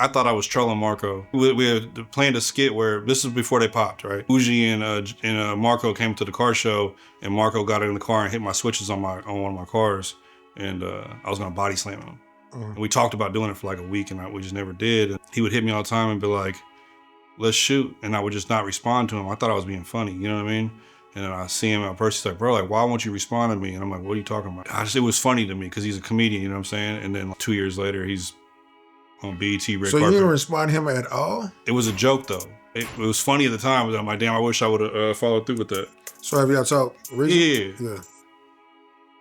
I thought I was trolling Marco. We had planned a skit where this is before they popped, right? Uji and Marco came to the car show, and Marco got in the car and hit my switches on one of my cars, and I was gonna body slam him. And we talked about doing it for like a week, and we just never did. And he would hit me all the time and be like, "Let's shoot," and I would just not respond to him. I thought I was being funny, you know what I mean? And then I see him in person, he's like, "Bro, like, why won't you respond to me?" And I'm like, "What are you talking about?" It was funny to me because he's a comedian, you know what I'm saying? And then 2 years later, he's on BET red So carpet. you didn't respond to him at all? It was a joke though. It was funny at the time, but I'm like, damn, I wish I would have followed through with that. So have y'all talked recently? Yeah.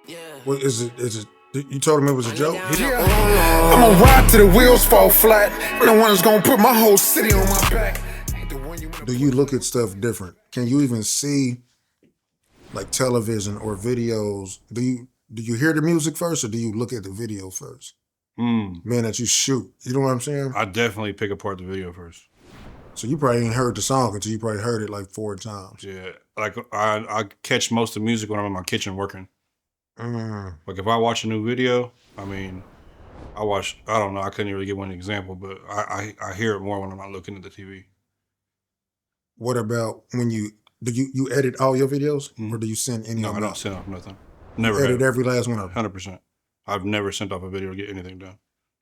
Yeah. What is it? You told him it was a joke? Yeah. I'ma ride till the wheels fall flat. No one's gonna put my whole city on my back. Do you look at stuff different? Can you even see like television or videos? Do you hear the music first, or do you look at the video first? Man, that you shoot. You know what I'm saying? I definitely pick apart the video first. So you probably ain't heard the song until you probably heard it like 4 times. Yeah, like I catch most of the music when I'm in my kitchen working. Like if I watch a new video, I mean, I don't know, I couldn't really give one example, but I hear it more when I'm not looking at the TV. What about when you edit all your videos, or do you send any? No, I don't send off nothing. Never edit every last one of them. 100%. I've never sent off a video to get anything done.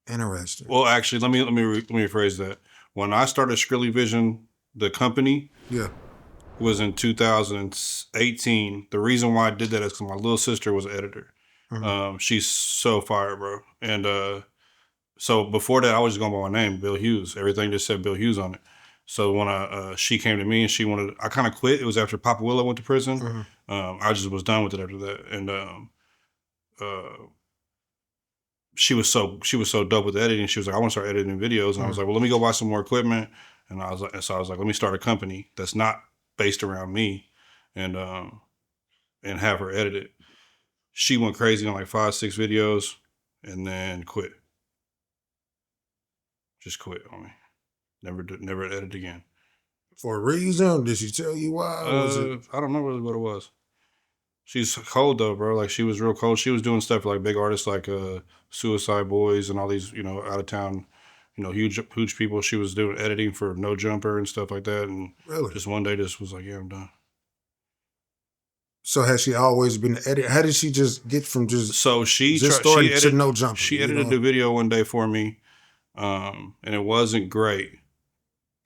Interesting. Well, actually, let me rephrase that. When I started Skrilly Vision, the company, was in 2018. The reason why I did that is because my little sister was an editor. She's so fire, bro. And so before that, I was just going by my name, Bill Hughes. Everything just said Bill Hughes on it. So when she came to me and I kind of quit. It was after Papa Willow went to prison. I just was done with it after that. And she was so dope with editing. She was like, "I want to start editing videos." And I was like, "Well, let me go buy some more equipment." And I was like, "Let me start a company that's not based around me, and have her edit it." She went crazy on like 5-6 videos, and then quit. Just quit on me. Never edit again. For a reason? Did she tell you why? I don't know really what it was. She's cold though, bro. Like she was real cold. She was doing stuff for like big artists like Suicide Boys and all these, out of town, huge people. She was doing editing for No Jumper and stuff like that. And just one day just was like, yeah, I'm done. So has she always been editing? How did she just get from just she started to No Jumper? She edited the video one day for me, and it wasn't great,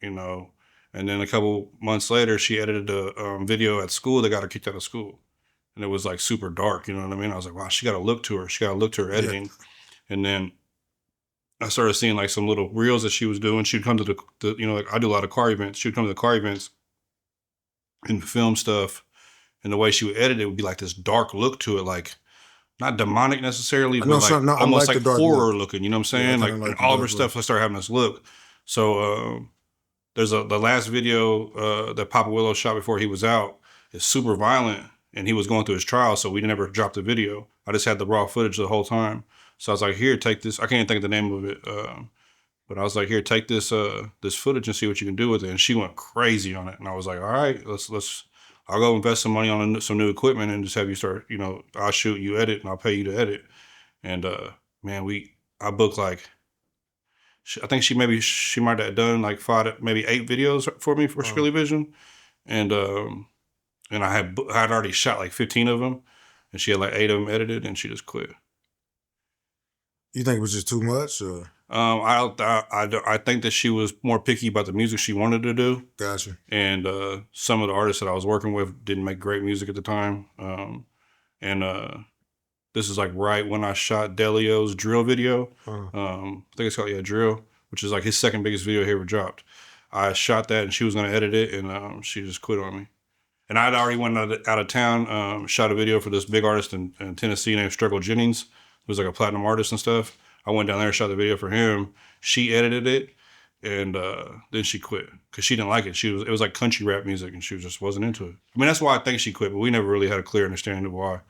And then a couple months later, she edited a video at school that got her kicked out of school. And it was like super dark, you know what I mean? I was like, wow, she got to look to her. She got to look to her editing. Yeah. And then I started seeing like some little reels that she was doing. She'd come to like I do a lot of car events. She'd come to the car events and film stuff. And the way she would edit it would be like this dark look to it, like not demonic necessarily, but like almost like horror looking, you know what I'm saying? Yeah, like all of her stuff, I started having this look. So there's the last video that Papa Willow shot before he was out. It's super violent. And he was going through his trial, so we never dropped the video. I just had the raw footage the whole time. So I was like, here, take this. I can't think of the name of it. But I was like, here, take this this footage and see what you can do with it. And she went crazy on it. And I was like, all right, I'll go invest some money on some new equipment and just have you start, I'll shoot, you edit, and I'll pay you to edit. And man, I booked like, I think she might have done like 5, maybe 8 videos for me for Skrilly Vision. And I had already shot like 15 of them, and she had like 8 of them edited, and she just quit. You think it was just too much, or? I think that she was more picky about the music she wanted to do. Gotcha. And some of the artists that I was working with didn't make great music at the time. This is like right when I shot Delio's Drill video. I think it's called Drill, which is like his second biggest video he ever dropped. I shot that, and she was going to edit it, and she just quit on me. And I'd already went out of town, shot a video for this big artist in Tennessee named Struggle Jennings, who's like a platinum artist and stuff. I went down there, shot the video for him. She edited it, and then she quit because she didn't like it. It was like country rap music, and she just wasn't into it. I mean, that's why I think she quit, but we never really had a clear understanding of why.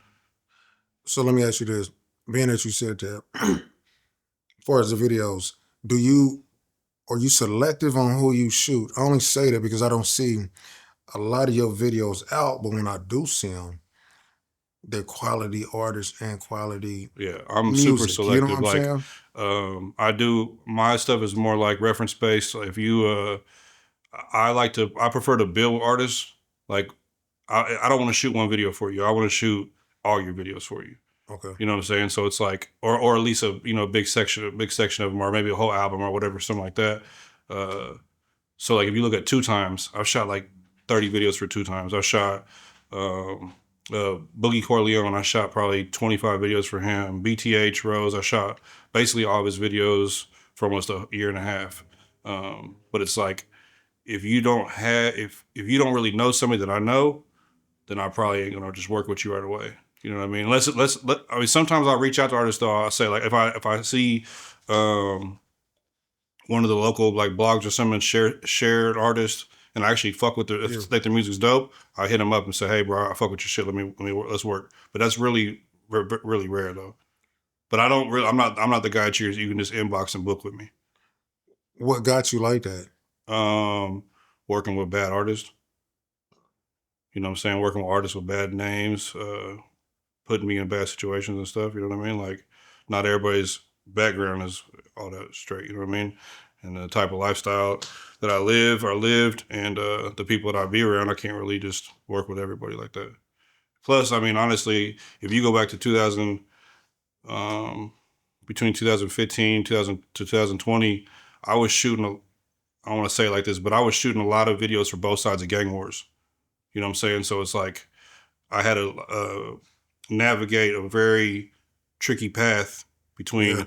So let me ask you this. Being that you said that, as far as the videos, are you selective on who you shoot? I only say that because I don't see a lot of your videos out, but when I do see them, they're quality artists and quality Yeah, I'm super music. You know what selective. I'm Like, saying? I do my stuff is more like reference based. If you, I prefer to build artists. Like, I don't want to shoot one video for you. I want to shoot all your videos for you. Okay. You know what I'm saying? So it's like, or at least a big section of them, or maybe a whole album or whatever, something like that. Uh, so like if you look at Two Times, I've shot like 30 videos for Two Times. I shot um, Boogie Corleone. I shot probably 25 videos for him. BTH Rose. I shot basically all of his videos for almost a year and a half. But it's like if you don't have if you don't really know somebody that I know, then I probably ain't gonna just work with you right away. You know what I mean? I mean, sometimes I'll reach out to artists though. I'll say like if I see um, one of the local like blogs or something shared artists, and I actually fuck with their if Yeah. they think their music's dope, I hit them up and say, hey bro, I fuck with your shit. Let's work. But that's really rare though. But I don't really I'm not the guy that you can just inbox and book with me. What got you like that? Um, Working with bad artists. You know what I'm saying? Working with artists with bad names, putting me in bad situations and stuff. You know what I mean? Like, not everybody's background is all that straight. You know what I mean? And the type of lifestyle that I live or lived, and the people that I be around, I can't really just work with everybody like that. Plus, I mean, honestly, if you go back to 2000, um, between 2015, 2000 to 2020, I was shooting. I don't want to say it like this, but I was shooting a lot of videos for both sides of gang wars. You know what I'm saying? So it's like I had to navigate a very tricky path Yeah. between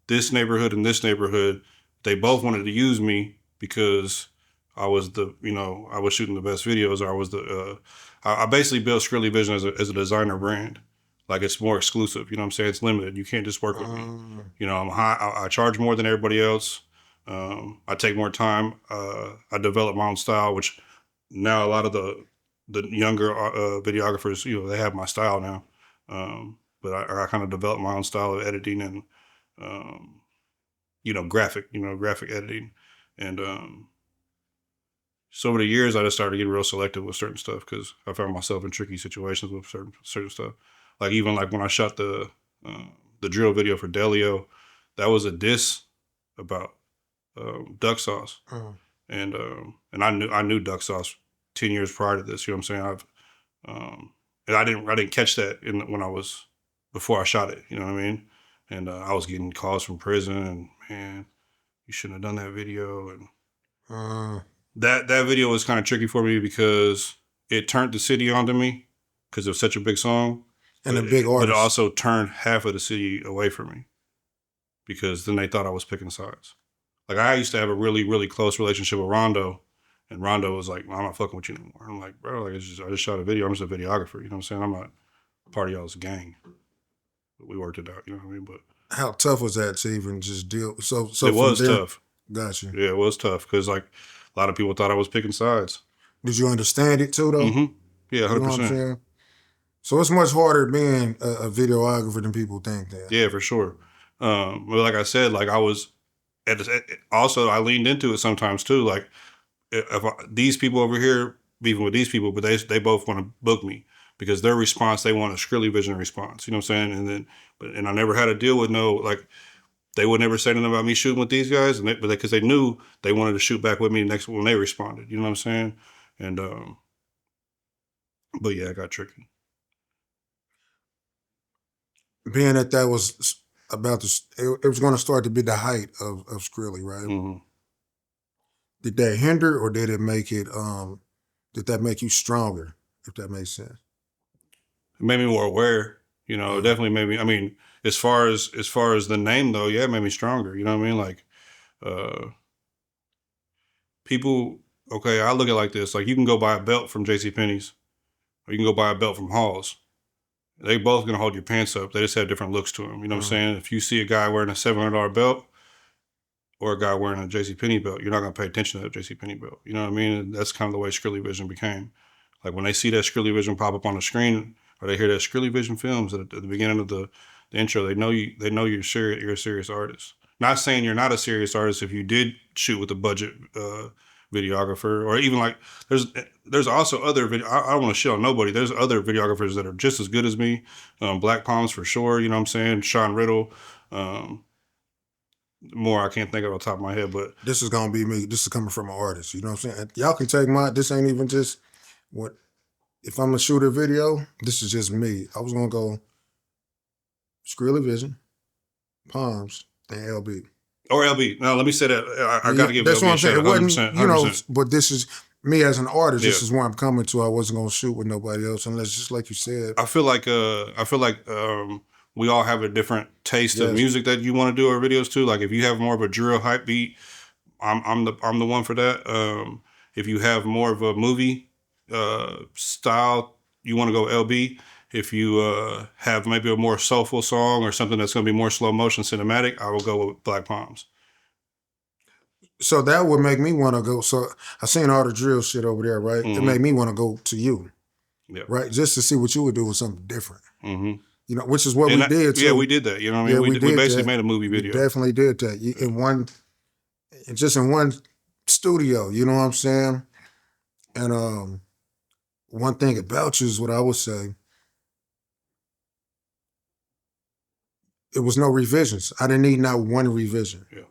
this neighborhood and this neighborhood. They both wanted to use me because I was I was shooting the best videos. Or I was I basically built Skrilly Vision as a designer brand. Like it's more exclusive. You know what I'm saying? It's limited. You can't just work with me. You know, I'm high. I charge more than everybody else. I take more time. I develop my own style, which now a lot of the younger videographers, they have my style now. But I kind of developed my own style of editing and, um, graphic editing. And so over the years, I just started getting real selective with certain stuff because I found myself in tricky situations with certain stuff. Like even like when I shot the drill video for Delio, that was a diss about duck sauce, and I knew duck sauce 10 years prior to this. You know what I'm saying? Um, and I didn't catch that when I was before I shot it. You know what I mean? And I was getting calls from prison, and man, you shouldn't have done that video. And that video was kind of tricky for me because it turned the city onto me because it was such a big song, And a big but it artist. also turned half of the city away from me because then they thought I was picking sides. Like I used to have a really close relationship with Rondo, and Rondo was like, "I'm not fucking with you anymore." I'm like, "Bro, like I just shot a video. I'm just a videographer. You know what I'm saying? I'm not part of y'all's gang." But we worked it out. You know what I mean? But How tough was that to even just deal? So it from was there, tough. got you. Yeah, it was tough because like a lot of people thought I was picking sides. Did you understand it too, though? Mm-hmm. Yeah, You hundred know what I'm percent. saying? So it's much harder being a videographer than people think. Then. Yeah, for sure. But like I said, like I was also I leaned into it sometimes too. Like these people over here beefing with these people, but they both want to book me because their response they want a Skrilly Vision response. You know what I'm saying? And I never had to deal with no like they would never say anything about me shooting with these guys, and because they knew they wanted to shoot back with me next when they responded. You know what I'm saying? And but yeah, it got tricky. Being that was about to, it was going to start to be the height of Skrilly, right? Mm-hmm. Did that hinder or did it make it? Did that make you stronger? If that makes sense. It made me more aware. You know, it definitely made me. I mean, as far as the name though, yeah, it made me stronger. You know what I mean? Like, uh, people. Okay, I look at it like this: like you can go buy a belt from J.C. Penney's, or you can go buy a belt from Halls. They both gonna hold your pants up. They just have different looks to them. You know what I'm saying? If you see a guy wearing a $700 belt or a guy wearing a J.C. Penney belt, you're not gonna pay attention to that J.C. Penney belt. You know what I mean? And that's kind of the way Skrilly Vision became. Like when they see that Skrilly Vision pop up on the screen, or they hear that Skrilly Vision films at the beginning of the intro, they know you. They know you're serious. You're a serious artist. Not saying you're not a serious artist if you did shoot with a budget videographer, or even like there's also other video. I don't want to shit on nobody. There's other videographers that are just as good as me. Black Palms for sure. You know what I'm saying? Sean Riddle. More I can't think of off the top of my head, but This is gonna be me. This is coming from an artist. You know what I'm saying? Y'all can take my. This ain't even just what. If I'm gonna shoot a video, this is just me. I was gonna go Skrilly Vision, Palms, and LB. or LB. No, let me say that I got to give That's LB what a I'm saying. shout. It wasn't, 100%. you know, 100%. but this is me as an artist. This Yeah. is where I'm coming to. I wasn't gonna shoot with nobody else unless, just like you said. I feel like we all have a different taste of Yes. music that you want to do our videos to. Like if you have more of a drill hype beat, I'm the one for that. If you have more of a movie style, you want to go LB. If you have maybe a more soulful song or something that's going to be more slow motion cinematic, I will go with Black Palms. So that would make me want to go. So I seen all the drill shit over there, right? It made me want to go to you, Yeah. right? Just to see what you would do with something different. Mm-hmm. You know, which is what we did too. Yeah, we did that. You know what I mean? Yeah, we did basically that. made a movie video. We definitely did that. In one, just in one studio. You know what I'm saying? And one thing about you is what I would say. It was no revisions. I didn't need not one revision. Yeah.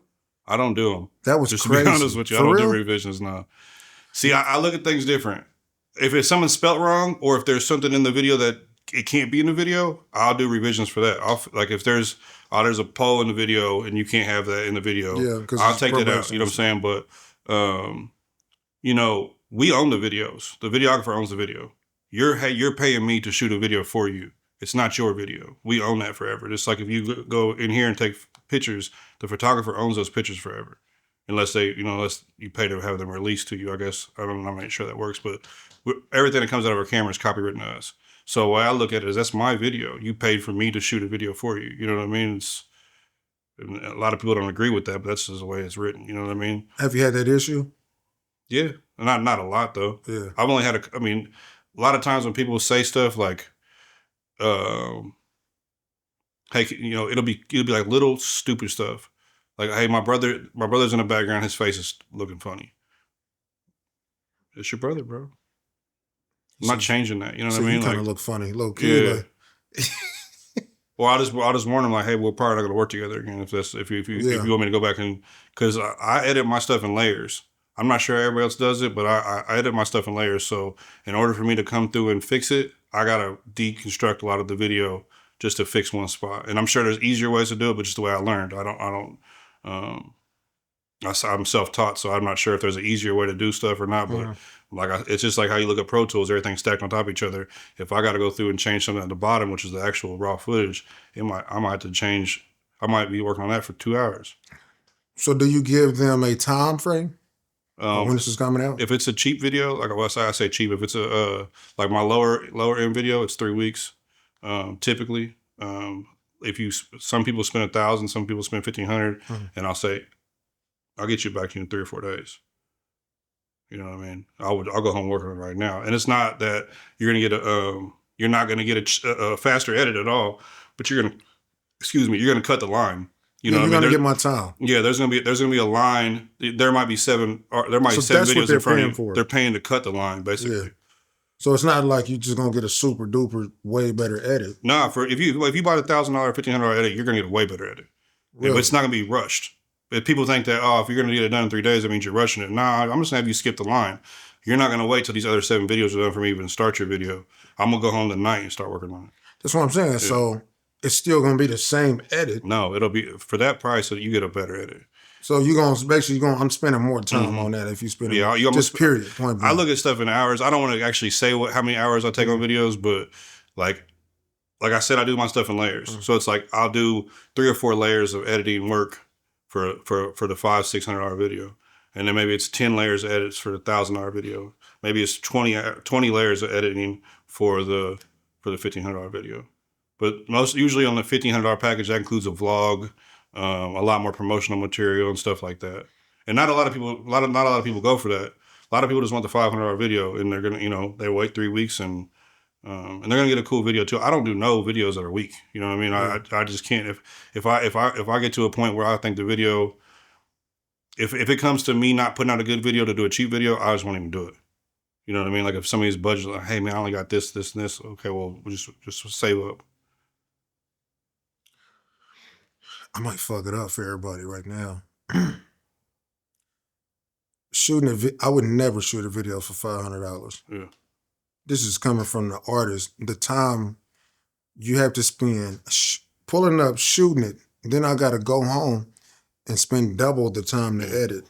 I don't do them. That was Just crazy. to be honest with you, For I don't real? do revisions now. See, I look at things different. If it's something spelt wrong, or if there's something in the video that it can't be in the video, I'll do revisions for that. Like if there's a pole in the video and you can't have that in the video, Yeah, 'cause I'll it's take that out. progressive. You know what I'm saying? But you know, we own the videos. The videographer owns the video. You're paying me to shoot a video for you. It's not your video. We own that forever. Just like if you go in here and take pictures, the photographer owns those pictures forever. Unless unless you pay to have them released to you, I guess. I'm not sure that works, but everything that comes out of our camera is copywritten to us. So the way I look at it is that's my video. You paid for me to shoot a video for you. You know what I mean? A lot of people don't agree with that, but that's just the way it's written. You know what I mean? Have you had that issue? Yeah. Not a lot though. Yeah. I've only had a lot of times when people say stuff like, hey, it'll be like little stupid stuff. Like, hey, my brother's in the background, his face is looking funny. It's your brother, bro. I'm not changing that. You know what I mean? You kind Like, of look funny, low key. yeah. Like, Well, I'll just warn them like, hey, we're probably not going to work together again if you want me to go back and because I edit my stuff in layers. I'm not sure everybody else does it, but I edit my stuff in layers. So in order for me to come through and fix it, I gotta deconstruct a lot of the video just to fix one spot. And I'm sure there's easier ways to do it, but just the way I learned. I'm self-taught, so I'm not sure if there's an easier way to do stuff or not. But it's just like how you look at Pro Tools, everything's stacked on top of each other. If I got to go through and change something at the bottom, which is the actual raw footage, I might have to change. I might be working on that for 2 hours. so do you give them a time frame when this is coming out? If it's a cheap video, like I say cheap. If it's a like my lower end video, it's 3 weeks, typically. Some people spend 1,000, some people spend 1,500, and I'll say, I'll get you back to you in 3 or 4 days. You know what I mean? I'll go home working on it right now, and it's not that you're not gonna get a faster edit at all, but you're gonna cut the line. You know, you're what I gonna mean? get my time. Yeah, there's gonna be a line. There might be seven So seven that's what videos they're in front paying of you. for. They're paying to cut the line, basically. Yeah. So it's not like you're just gonna get a super duper way better edit. Nah, if you buy a $1,000, $1,500 edit, you're gonna get a way better edit. Really? It's not gonna be rushed. If people think that if you're gonna get it done in 3 days, that means you're rushing it. Nah, I'm just gonna have you skip the line. You're not gonna wait till these other 7 videos are done for me to even start your video. I'm gonna go home tonight and start working on it. That's what I'm saying. Yeah. So it's still gonna be the same edit. No, it'll be for that price, so you get a better edit. So I'm spending more time on that if you spend just period. Point blank. I look at stuff in hours. I don't want to actually say how many hours I take on videos, but like I said, I do my stuff in layers. So it's like I'll do 3 or 4 layers of editing work for the $500-$600 video, and then maybe it's 10 layers of edits for the $1,000 video. Maybe it's 20 layers of editing for the $1,500 video. But usually on the $1,500 package, that includes a vlog, a lot more promotional material and stuff like that. And not a lot of people go for that. A lot of people just want the $500 video, and they're gonna, they wait 3 weeks and they're gonna get a cool video too. I don't do no videos that are weak. You know what I mean? I just can't. If I get to a point where I think the video if it comes to me not putting out a good video to do a cheap video, I just won't even do it. You know what I mean? Like if somebody's budget, like, hey man, I only got this, this, and this. Okay, well, we'll just save up. I might fuck it up for everybody right now. Shooting I would never shoot a video for $500. Yeah. This is coming from the artist. The time you have to spend pulling up, shooting it, then I got to go home and spend double the time to edit.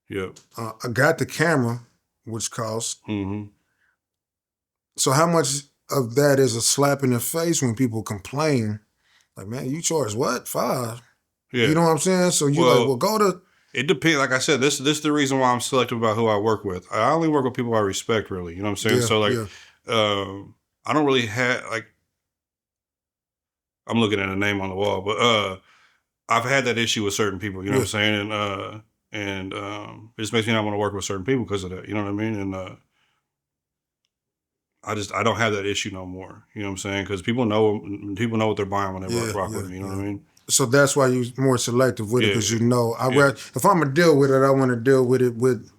Yeah. I got the camera, which costs. Mm-hmm. So how much of that is a slap in the face when people complain? Like, man, you charge what? $5? Yeah. You know what I'm saying? So you like, well, go to. It depends. Like I said, this is the reason why I'm selective about who I work with. I only work with people I respect, really. You know what I'm saying? Yeah, So like, yeah. I don't really have like. I'm looking at a name on the wall, but I've had that issue with certain people. You know what I'm saying? And it just makes me not want to work with certain people because of that. You know what I mean? And I don't have that issue no more. You know what I'm saying? Because people know what they're buying when they rock with me. You know what I mean? So that's why you're more selective with it, because you know, if I'm gonna deal with it, I want to deal with it with.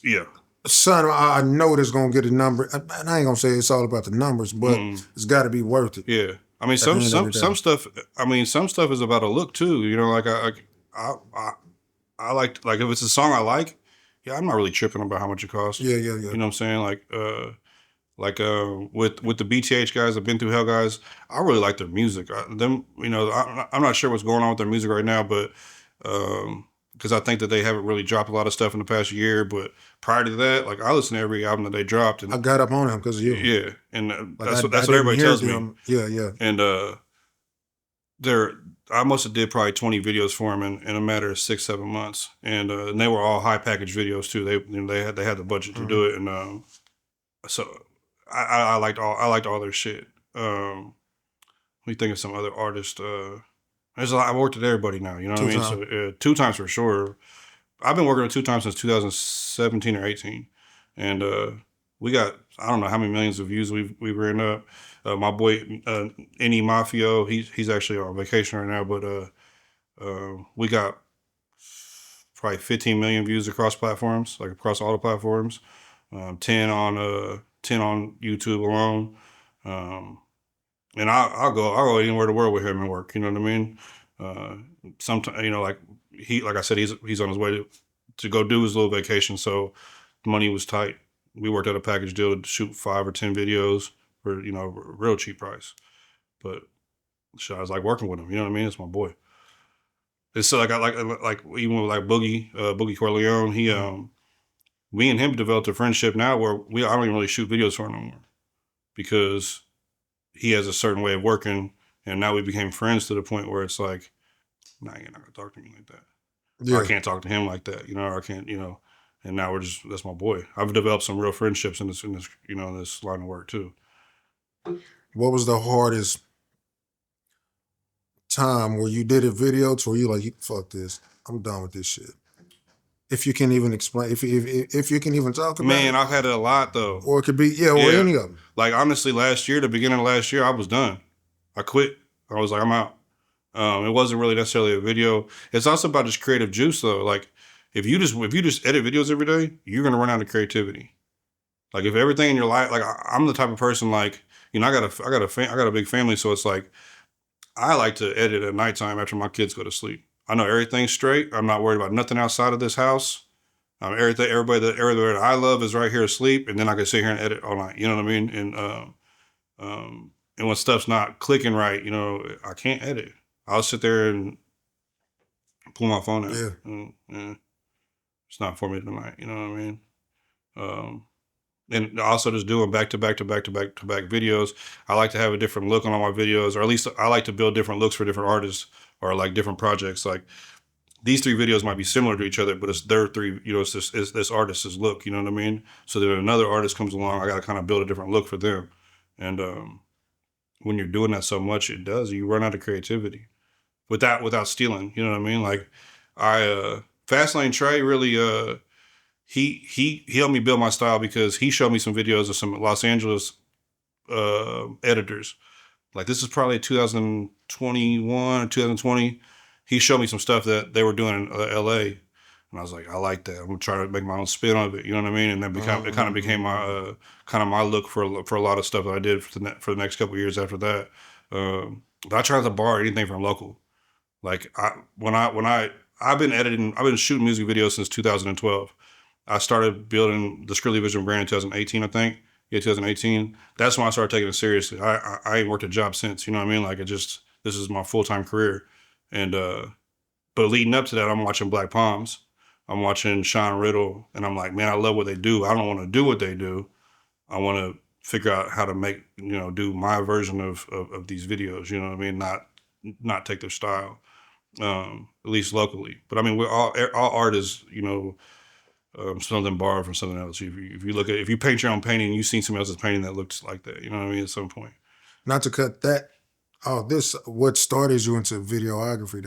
Yeah. Son, I know there's gonna get a number. And I ain't gonna say it's all about the numbers, but it's got to be worth it. Yeah. I mean, some stuff. I mean, some stuff is about a look too. You know, like I like if it's a song I like, I'm not really tripping about how much it costs. Yeah. You know what I'm saying? With the BTH guys, the Been Through Hell guys, I really like their music. I'm not sure what's going on with their music right now, but because I think that they haven't really dropped a lot of stuff in the past year. But prior to that, like I listened to every album that they dropped, and I got up on them because of you. Yeah, and that's what everybody tells me. Yeah. And I must have did probably 20 videos for them in a matter of 6-7 months, and they were all high package videos too. They had the budget to do it, and so I liked all their shit. Let me think of some other artists. There's a lot. I worked with everybody now. You know what I mean? So 2 times for sure. I've been working with 2 times since 2017 or 18, and we got I don't know how many millions of views we've ran up. My boy Any Mafio, he's actually on vacation right now, but we got probably 15 million views across platforms, like across all the platforms. 10 on YouTube alone. And I'll go anywhere in the world with him and work. You know what I mean? Sometimes, you know, like I said, he's on his way to go do his little vacation. So the money was tight. We worked out a package deal to shoot 5 or 10 videos for, you know, a real cheap price. But shit, I was like working with him. You know what I mean? It's my boy. It's so like I like even with like Boogie Corleone, he me and him developed a friendship now where I don't even really shoot videos for him anymore because he has a certain way of working, and now we became friends to the point where it's like, nah, you're not gonna talk to me like that. Yeah. Or I can't talk to him like that, you know, or I can't, you know, and now that's my boy. I've developed some real friendships in this, you know, in this line of work too. What was the hardest time where you did a video to where you like, fuck this, I'm done with this shit? If you can even explain, if you can even talk about it. Man, I've had it a lot though. Or it could be, or any of them. Like honestly, the beginning of last year, I was done. I quit. I was like, I'm out. It wasn't really necessarily a video. It's also about just creative juice though. Like if you just edit videos every day, you're gonna run out of creativity. Like if everything in your life, like I'm the type of person, like, you know, I got a big family, so it's like I like to edit at nighttime after my kids go to sleep. I know everything's straight. I'm not worried about nothing outside of this house. Everybody that I love is right here asleep, and then I can sit here and edit all night. You know what I mean? And when stuff's not clicking right, you know, I can't edit. I'll sit there and pull my phone out. Yeah. It's not for me tonight. You know what I mean? And also just doing back to back videos. I like to have a different look on all my videos, or at least I like to build different looks for different artists or like different projects. Like these 3 videos might be similar to each other, but it's their 3, you know, it's this artist's look, you know what I mean? So that another artist comes along, I got to kind of build a different look for them. And when you're doing that so much, you run out of creativity without stealing, you know what I mean? Like Fastlane Trey really, he helped me build my style because he showed me some videos of some Los Angeles editors. Like this is probably 2021 or 2020. He showed me some stuff that they were doing in LA. And I was like, I like that. I'm gonna try to make my own spin on it. You know what I mean? And then it kind of became my kind of my look for a lot of stuff that I did for the next couple of years after that. But I tried to borrow anything from local. Like I've been editing, I've been shooting music videos since 2012. I started building the Skrilly Vision brand in 2018, I think. Yeah, 2018. That's when I started taking it seriously. I ain't worked a job since. You know what I mean? Like this is my full time career, and but leading up to that, I'm watching Black Palms. I'm watching Sean Riddle, and I'm like, man, I love what they do. I don't want to do what they do. I want to figure out how to make, do my version of these videos. You know what I mean? Not take their style, at least locally. But I mean, we're all art is, something borrowed from something else. If you paint your own painting, you've seen somebody else's painting that looks like that. You know what I mean? At some point. Not to cut that. Oh, what started you into videography?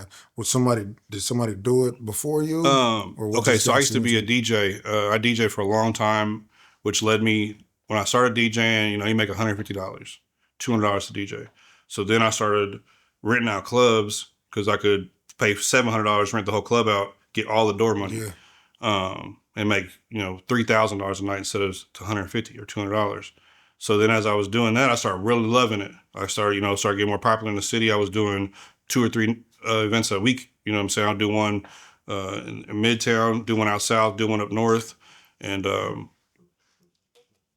Did somebody do it before you? Okay, so I used to be a DJ. I DJ for a long time, which led me when I started DJing. You make $150, $200 to DJ. So then I started renting out clubs because I could pay $700, rent the whole club out, get all the door money, and make $3,000 a night instead of $150 or $200. So then as I was doing that, I started really loving it. I started getting more popular in the city. I was doing 2 or 3 events a week. You know what I'm saying? I'll do one in Midtown, do one out south, do one up north. And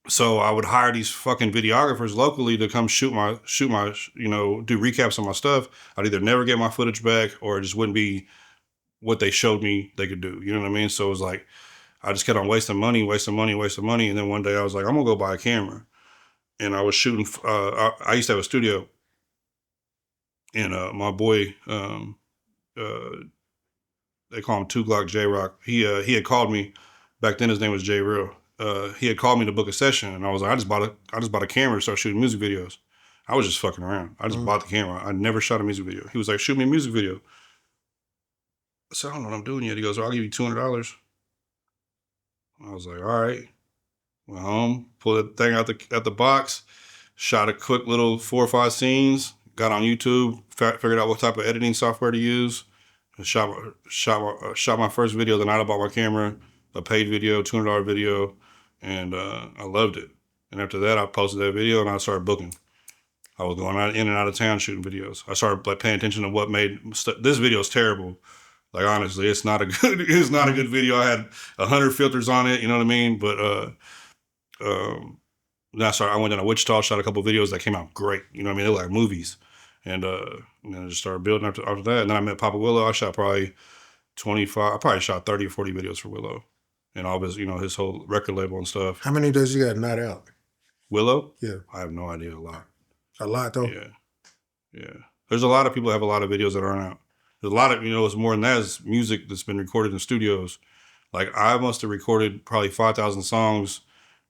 so I would hire these fucking videographers locally to come shoot my, do recaps on my stuff. I'd either never get my footage back or it just wouldn't be what they showed me they could do. You know what I mean? So it was like, I just kept on wasting money. And then one day I was like, I'm gonna go buy a camera. And I was shooting, I used to have a studio. And my boy, they call him 2 Glock J-Rock. He had called me, back then his name was J Real. He had called me to book a session, and I was like, I just bought a camera to start shooting music videos. I was just fucking around. I just bought the camera. I never shot a music video. He was like, shoot me a music video. I said, I don't know what I'm doing yet. He goes, I'll give you $200. I was like, all right. Went home, pulled the thing out the box, shot a quick little 4 or 5 scenes, got on YouTube, figured out what type of editing software to use, and shot my first video the night I bought my camera, a paid video, $200 video, and I loved it. And after that, I posted that video and I started booking. I was going in and out of town shooting videos. I started paying attention to what made this video is terrible. Like honestly, it's not a good video. I had 100 filters on it, you know what I mean? But then I went down to Wichita, shot a couple of videos that came out great. You know what I mean? They were like movies. And then I just started building after that. And then I met Papa Willow. I shot probably 25, I probably shot 30 or 40 videos for Willow. And all of his, his whole record label and stuff. How many does you got not out? Willow? Yeah. I have no idea. A lot. A lot though? Yeah. Yeah. There's a lot of people that have a lot of videos that aren't out. There's a lot of, it's more than that is music that's been recorded in studios. Like I must have recorded probably 5,000 songs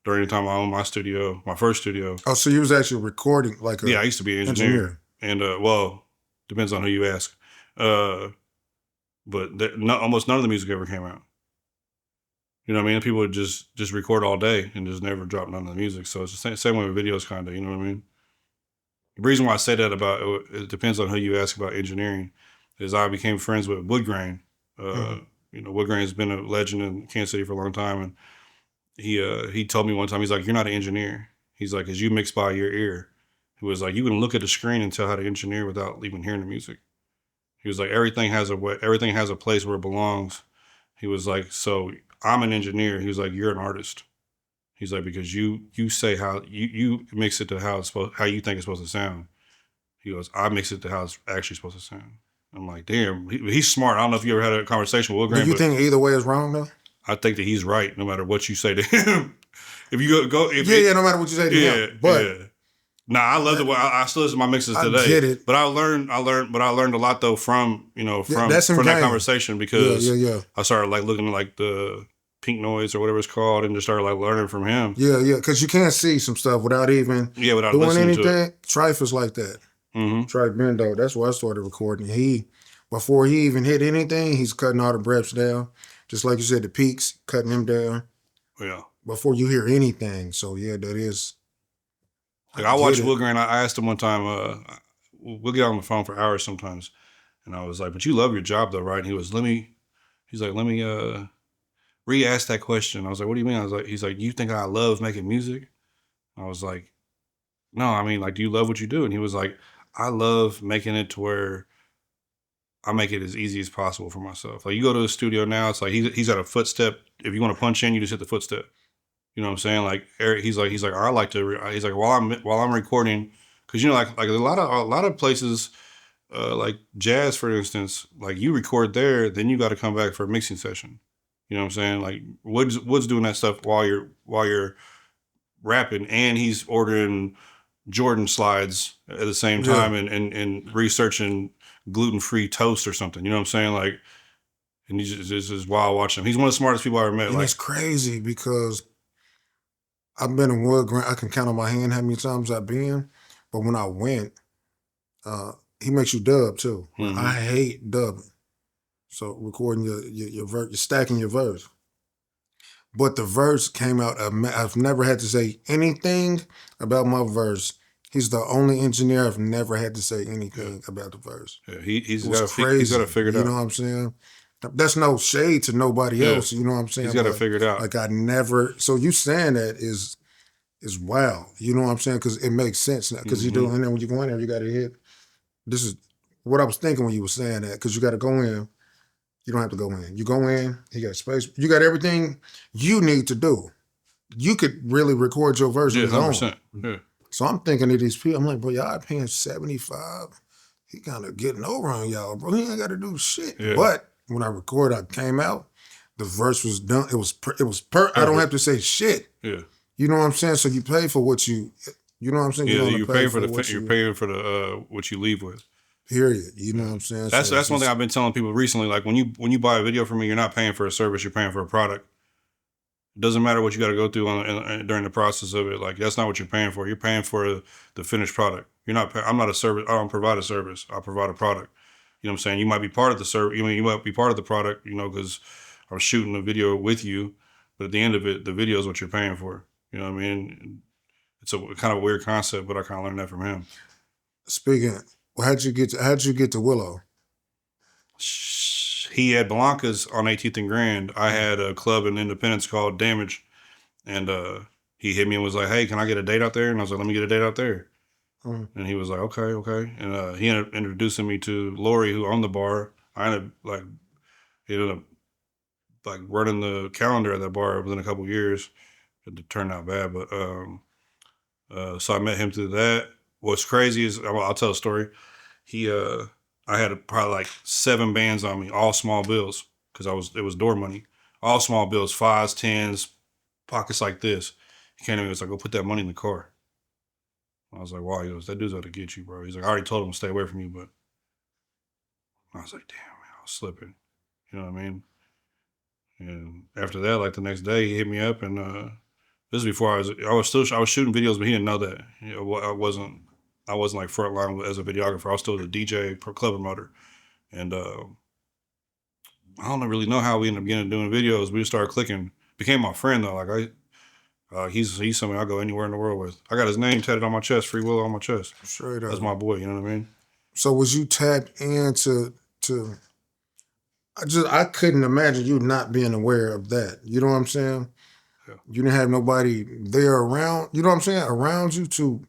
during the time I owned my studio, my first studio. Oh, so you was actually recording like I used to be an engineer. And well, depends on who you ask. But almost none of the music ever came out. You know what I mean? People would just record all day and just never drop none of the music. So it's the same way with videos, kind of. You know what I mean? The reason why I say that about it depends on who you ask about engineering. Is I became friends with Woodgrain. Woodgrain has been a legend in Kansas City for a long time, and he told me one time, he's like, "You're not an engineer." He's like, "Cause you mix by your ear." He was like, "You can look at the screen and tell how to engineer without even hearing the music." He was like, everything has a place where it belongs. He was like, "So I'm an engineer." He was like, "You're an artist." He's like, "Because you say how you mix it to how you think it's supposed to sound." He goes, "I mix it to how it's actually supposed to sound." I'm like, damn, he's smart. I don't know if you ever had a conversation with Will Graham. Do you think either way is wrong though? I think that he's right, no matter what you say to him. If you no matter what you say to him. But nah, I love the way I still listen to my mixes today. I get it. But I learned a lot though from that conversation because I started like looking at like the Pink Noise or whatever it's called and just started like learning from him. Yeah, because you can't see some stuff without even doing anything. Trife is like that. Trife Bendo, that's why I started recording. Before he even hit anything, he's cutting all the breaths down. Just like you said, the peaks, cutting them down. Yeah. Before you hear anything. So yeah, that is. Like I watched Will Graham. I asked him one time, we'll get on the phone for hours sometimes. And I was like, "But you love your job though, right?" And he was, let me He's like, let me re-ask that question. I was like, what do you mean? I was like, he's like, you think I love making music? I was like, no, I mean, like, do you love what you do? And he was like, I love making it to where I make it as easy as possible for myself. Like, you go to the studio now, it's like he's got a footstep. If you want to punch in, you just hit the footstep. You know what I'm saying? Like Eric, he's like, I like to. He's like, while I'm recording, because you know, like a lot of places, like jazz, for instance, like you record there, then you got to come back for a mixing session. You know what I'm saying? Like Wood's doing that stuff while you're rapping, and he's ordering Jordan slides at the same Yeah. time and researching gluten-free toast or something. You know what I'm saying? Like, and he's just wild watching him. He's one of the smartest people I ever met. And Like, it's crazy because I've been in Wood Grant. I can count on my hand how many times I've been. But when I went, he makes you dub too. mm-hmm. I hate dubbing. So recording your verse, you're stacking your verse. But the verse came out. I've never had to say anything about my verse. He's the only engineer I've never had to say anything about the verse. Yeah, It was crazy. he's got to figure it You out. know what I'm saying? That's no shade to nobody else. You know what I'm saying? He's got to But, figure it out. like I never. So you saying that is wild. You know what I'm saying? Because it makes sense now. Because you do, and then when you go in there, you got to hit. This is what I was thinking when you were saying that. Because you got to go in. You don't have to go in. You go in. You got space. You got everything you need to do. You could really record your verse on your own. 100%. Yeah. So I'm thinking of these people. I'm like, bro, y'all paying $75. He kind of getting over on y'all, bro. He ain't got to do shit. Yeah. But when I came out, the verse was done. It was I don't have to say shit. Yeah. You know what I'm saying? So you pay for what you know what I'm saying? Yeah, you're paying for what you leave with. Period. You know what I'm saying? That's one thing I've been telling people recently. Like when you buy a video from me, you're not paying for a service, you're paying for a product. It doesn't matter what you got to go through during the process of it. Like that's not what you're paying for. You're paying for the finished product. You're not. I'm not a service. I don't provide a service. I provide a product. You know what I'm saying? You might be part of the service. You might be part of the product. You know, because I'm shooting a video with you. But at the end of it, the video is what you're paying for. You know what I mean? It's a kind of weird concept, but I kind of learned that from him. Speaking, how'd you get to Willow? He had Blanca's on 18th and Grand. I had a club in Independence called Damage, and he hit me and was like, "Hey, can I get a date out there?" And I was like, "Let me get a date out there." And he was like, "Okay." And he ended up introducing me to Lori, who owned the bar. I ended up running the calendar at that bar within a couple of years. It turned out bad, but so I met him through that. What's crazy is I'll tell a story. I had probably like 7 bands on me, all small bills, because it was door money, all small bills, 5s, 10s, pockets like this. He came to me and was like, "Go put that money in the car." I was like, "Wow." He goes, "That dude's out to get you, bro." He's like, "I already told him to stay away from you," but I was like, "Damn, man, I was slipping." You know what I mean? And after that, like the next day, he hit me up, and this is before I was shooting videos, but he didn't know that. You know, I wasn't like frontline as a videographer. I was still the DJ, club promoter, and I don't really know how we ended up getting doing videos. We just started clicking. Became my friend though. Like he's somebody I go anywhere in the world with. I got his name tatted on my chest, Free Will on my chest. Straight up. That's my boy. You know what I mean? So was you tapped into? I couldn't imagine you not being aware of that. You know what I'm saying? Yeah. You didn't have nobody there around. You know what I'm saying? Around you to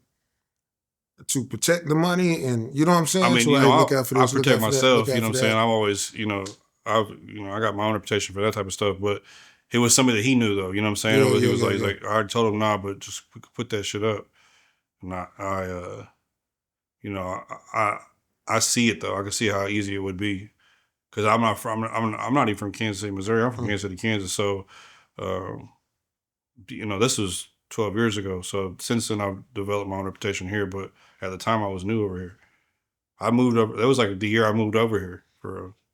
protect the money, and you know what I'm saying? I mean, so, you know, look out for this. I protect myself. That, you know what I'm saying? I've always, I got my own reputation for that type of stuff. But it was somebody that he knew, though. You know what I'm saying? Yeah, He was like, I already told him, nah, but just put that shit up. And I see it though. I can see how easy it would be. Because I'm not even from Kansas City, Missouri. I'm from Kansas City, Kansas. So, this was 12 years ago. So since then, I've developed my own reputation here. But at the time, I was new over here. I moved over. That was like the year I moved over here.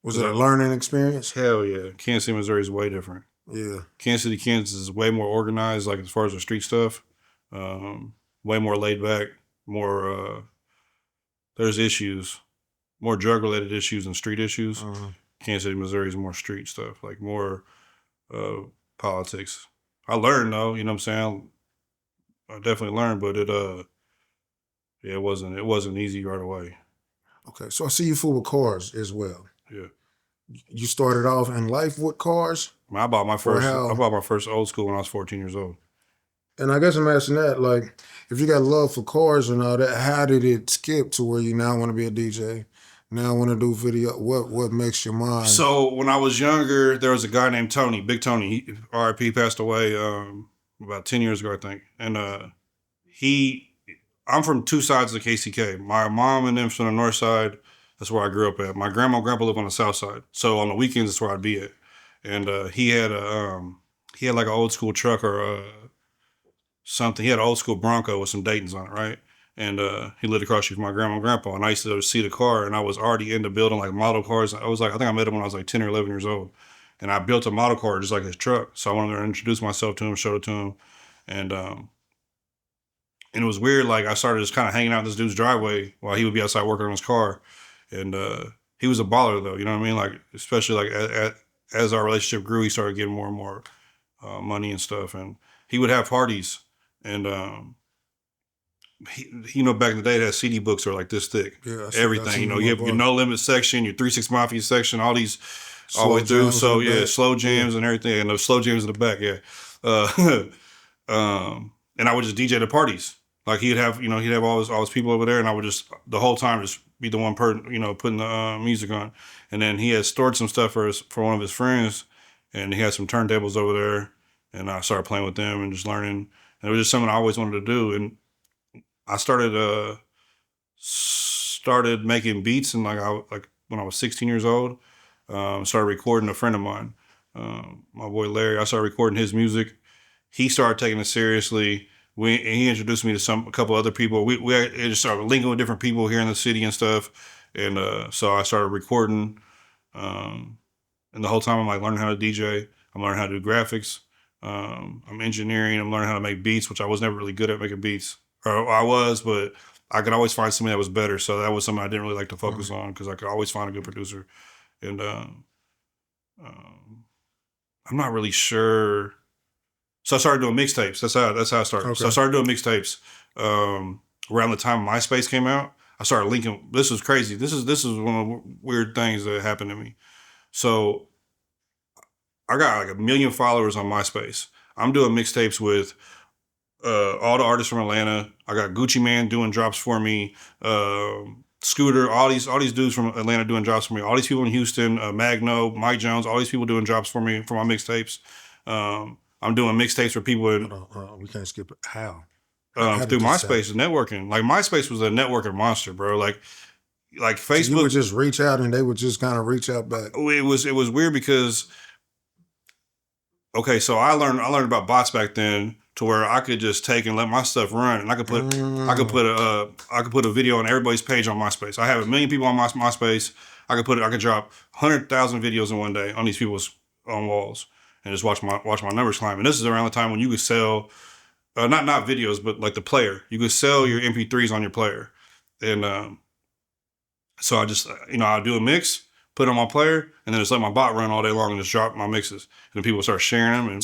Was it a learning experience? Hell yeah. Kansas City, Missouri is way different. Yeah. Kansas City, Kansas is way more organized, like as far as the street stuff. Way more laid back. More, there's issues. More drug-related issues and street issues. Kansas City, Missouri is more street stuff, like more politics. I learned though, you know what I'm saying? I definitely learned, but it wasn't easy right away. Okay, so I see you fool with cars as well. Yeah. You started off in life with cars, I bought my or first. I how? bought my first old school when I was 14 years old. And I guess I'm asking that, like, if you got love for cars and all that, how did it skip to where you now want to be a DJ? Now want to do video? What makes your mind? So when I was younger, there was a guy named Tony, Big Tony. He, R.I.P. passed away about 10 years ago, I think. And he, I'm from two sides of the KCK. My mom and them from the north side. That's where I grew up at. My grandma and grandpa lived on the south side. So on the weekends, that's where I'd be at. And he had like an old school truck or something. He had an old school Bronco with some Daytons on it, right? And he lived across the street from my grandma and grandpa. And I used to see the car, and I was already into building like model cars. I think I met him when I was like 10 or 11 years old. And I built a model car just like his truck. So I wanted to introduce myself to him, show it to him. And it was weird. Like I started just kind of hanging out in this dude's driveway while he would be outside working on his car. And he was a baller though, you know what I mean? Like, especially like as our relationship grew, he started getting more and more money and stuff. And he would have parties. And you know, back in the day, that CD books are like this thick. Yeah, everything. You know, you have your No Limit section, your 3-6 Mafia section, all these all the way through. So yeah, slow jams and everything, and those slow jams in the back. Yeah, and I would just DJ the parties. Like he'd have all his people over there, and I would just the whole time just be the one person, putting the music on. And then he had stored some stuff for one of his friends, and he had some turntables over there, and I started playing with them and just learning. And it was just something I always wanted to do, and I started making beats, and like when I was 16 years old, started recording a friend of mine, my boy Larry. I started recording his music. He started taking it seriously. He introduced me to a couple other people. We just started linking with different people here in the city and stuff, and so I started recording. And the whole time I'm like learning how to DJ. I'm learning how to do graphics. I'm engineering. I'm learning how to make beats, which I was never really good at making beats. Or I was, but I could always find somebody that was better. So that was something I didn't really like to focus on because I could always find a good producer. And I'm not really sure. So I started doing mixtapes. That's how I started. Okay. So I started doing mixtapes around the time MySpace came out. I started linking. This was crazy. This is one of the weird things that happened to me. So I got like 1 million followers on MySpace. I'm doing mixtapes with all the artists from Atlanta. I got Gucci Man doing drops for me. Scooter, all these dudes from Atlanta doing drops for me. All these people in Houston, Magno, Mike Jones, all these people doing drops for me for my mixtapes. I'm doing mixtapes for people in. We can't skip it. How through MySpace and networking. Like MySpace was a networking monster, bro. Like Facebook. So you would just reach out and they would just kind of reach out back. It was weird because. Okay, so I learned about bots back then to where I could just take and let my stuff run, and I could put a video on everybody's page on MySpace. I have 1 million people on MySpace. I could drop 100,000 videos in one day on these people's on walls, and just watch my numbers climb. And this is around the time when you could sell, not videos, but like the player. You could sell your MP3s on your player, and so I just I'll do a mix. Put it on my player, and then just let my bot run all day long and just drop my mixes. And then people start sharing them. And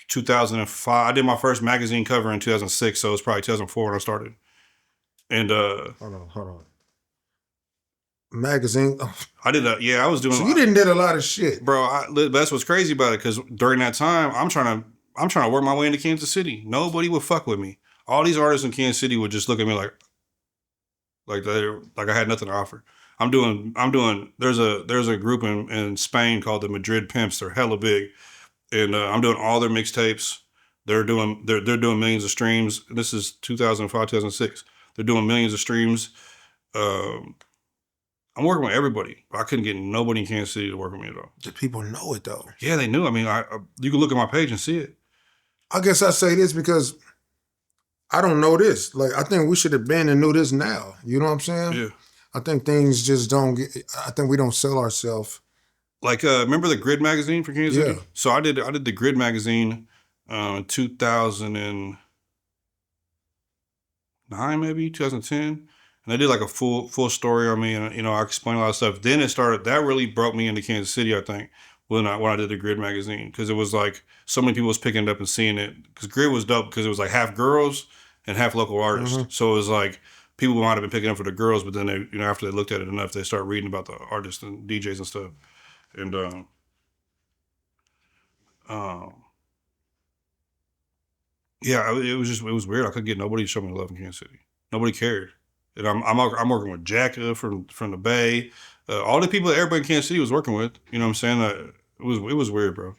2005. I did my first magazine cover in 2006, so it's probably 2004 when I started. And hold on. Magazine. I did I was doing. So you did a lot of shit, bro. That's what's crazy about it, because during that time, I'm trying to work my way into Kansas City. Nobody would fuck with me. All these artists in Kansas City would just look at me like I had nothing to offer. I'm doing. There's a group in Spain called the Madrid Pimps. They're hella big, and I'm doing all their mixtapes. They're doing millions of streams. This is 2005, 2006. They're doing millions of streams. I'm working with everybody. I couldn't get nobody in Kansas City to work with me at all. Did people know it though? Yeah, they knew. I mean, you can look at my page and see it. I guess I say this because I don't know this. Like, I think we should have been and knew this now. You know what I'm saying? Yeah. I think things just don't get. I think we don't sell ourselves. Like, remember the Grid magazine for Kansas City? Yeah. So I did the Grid magazine in 2009, maybe 2010, and they did like a full story on me, and I explained a lot of stuff. Then that really brought me into Kansas City, I think, when I did the Grid magazine, because it was like so many people was picking it up and seeing it. Because Grid was dope because it was like half girls and half local artists. Mm-hmm. So it was like people might have been picking up for the girls, but then they, after they looked at it enough, they start reading about the artists and DJs and stuff. And um, yeah, it was weird. I couldn't get nobody to show me love in Kansas City. Nobody cared. And I'm working with Jacka from the Bay. All the people that everybody in Kansas City was working with. You know what I'm saying? It was weird, bro.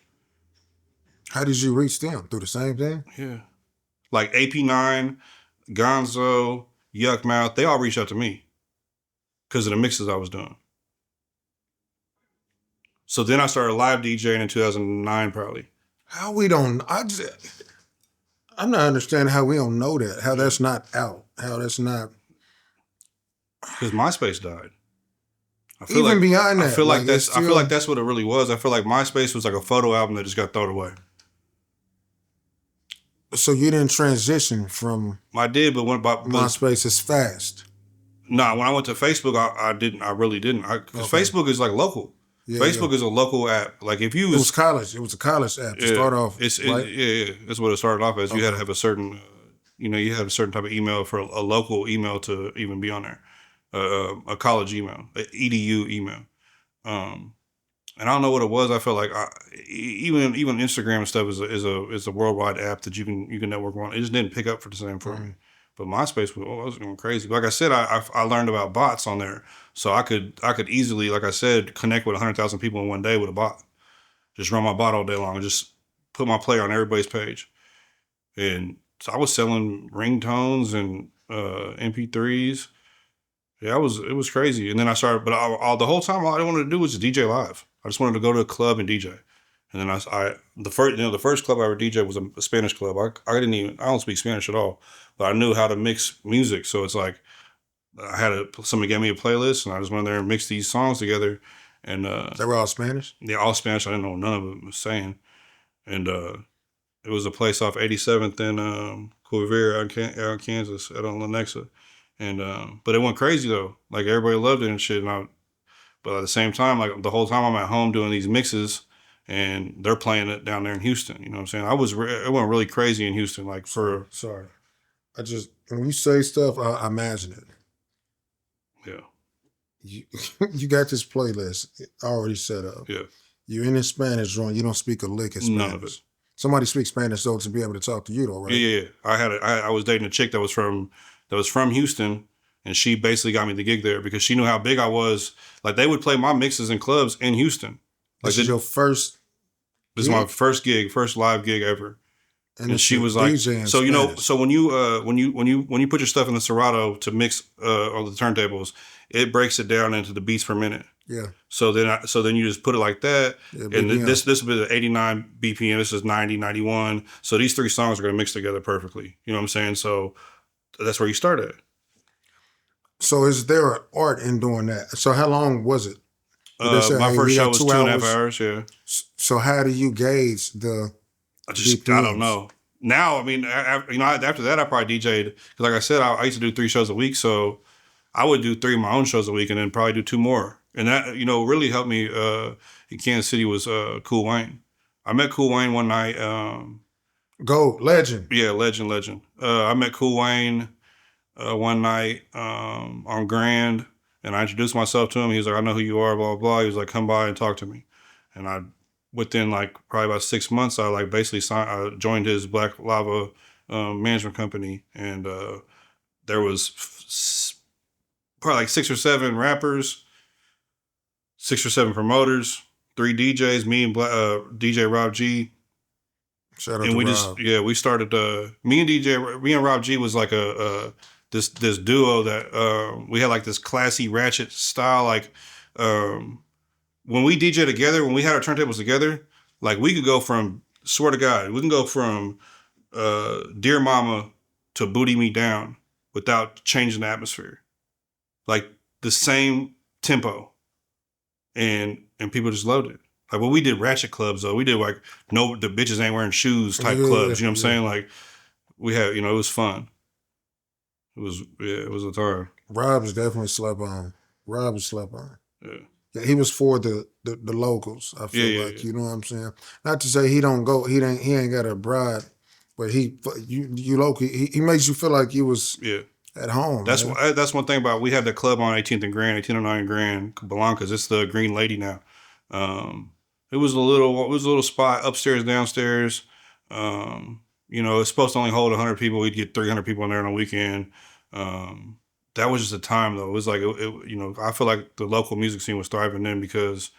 How did you reach them? Through the same thing? Yeah. Like AP9, Gonzo, Yuck Mouth, they all reached out to me because of the mixes I was doing. So then I started live DJing in 2009, probably. How we don't? I'm not understanding how we don't know that. How that's not out. How that's not. Because MySpace died. Even beyond that, I feel like that's what it really was. I feel like MySpace was like a photo album that just got thrown away. So you didn't transition from. I did, but MySpace is fast. No, when I went to Facebook, I didn't. I really didn't. Because Facebook is like local. Yeah, Facebook is a local app. Like if you it was college. It was a college app to start off. Right? Yeah. That's what it started off as. You had to have a certain, you had a certain type of email for a local email to even be on there. A college email, an EDU email. And I don't know what it was. I felt like even Instagram and stuff is a worldwide app that you can network on. It just didn't pick up for the same for me. But MySpace was going crazy. Like I said, I learned about bots on there, so I could easily, like I said, connect with 100,000 people in one day with a bot. Just run my bot all day long and just put my player on everybody's page. And so I was selling ringtones and MP3s. Yeah, it was crazy. And then I started, but the whole time all I wanted to do was just DJ live. I just wanted to go to a club and DJ. And then the first club I ever DJ was a Spanish club. I don't speak Spanish at all, but I knew how to mix music. So it's like somebody gave me a playlist, and I just went there and mixed these songs together. And they were all Spanish. Yeah, all Spanish. I didn't know none of it was saying. And it was a place off 87th in Culver, out in Kansas, out on Lenexa. And but it went crazy though. Like everybody loved it and shit. But at the same time, like the whole time I'm at home doing these mixes, and they're playing it down there in Houston. You know what I'm saying? It went really crazy in Houston. Like sorry, when you say stuff, I imagine it. Yeah. You got this playlist already set up. Yeah. You're in a Spanish joint. You don't speak a lick of Spanish. None of it. Somebody speaks Spanish though to be able to talk to you though, right? Yeah. I was dating a chick that was from Houston, and she basically got me the gig there because she knew how big I was. Like they would play my mixes in clubs in Houston. Like this is your first. This is my first gig, first live gig ever. And she was like, so Spanish. so when you put your stuff in the Serato to mix on the turntables, it breaks it down into the beats per minute. Yeah. So then you just put it like that, and this will be the 89 BPM. This is 90, 91. So these three songs are going to mix together perfectly. You know what I'm saying? So that's where you start at. So is there an art in doing that? So how long was it? My first show was 2.5 hours. Yeah. So how do you gauge the? I don't know. Now, I mean, after that, I probably DJ'd because, like I said, I used to do 3 shows a week, so I would do 3 of my own shows a week, and then probably do 2 more. And that, really helped me in Kansas City was Cool Wayne. I met Cool Wayne one night. Legend. Yeah, legend. I met Cool Wayne one night on Grand, and I introduced myself to him. He was like, "I know who you are," blah, blah, blah. He was like, "Come by and talk to me." And within like probably about 6 months, I like basically I joined his Black Lava management company, and there was probably like 6 or 7 rappers, 6 or 7 promoters, 3 DJs, me and DJ Rob G. Shout out and to we Rob. We started me and Rob G was like this duo that we had like this classy ratchet style. Like when we DJ together, when we had our turntables together, like we could go from, swear to God, we can go from Dear Mama to Booty Me Down without changing the atmosphere. Like the same tempo. And people just loved it. Like when we did ratchet clubs though, we did like the bitches ain't wearing shoes type clubs. You know what I'm saying? Like we had, it was fun. It was a time. Rob is definitely slept on. Yeah. He was for the locals. I feel like you know what I'm saying. Not to say he don't go. He ain't got a bride, but he local. He makes you feel like you was At home, man. That's one thing about, we have that club on 18th and Grand, 1809 Grand, Blanca's. It's the Green Lady now. It was a little spot upstairs, downstairs. It's supposed to only hold 100 people. We'd get 300 people in there on a weekend. That was just a time though. It was like I feel like the local music scene was thriving then because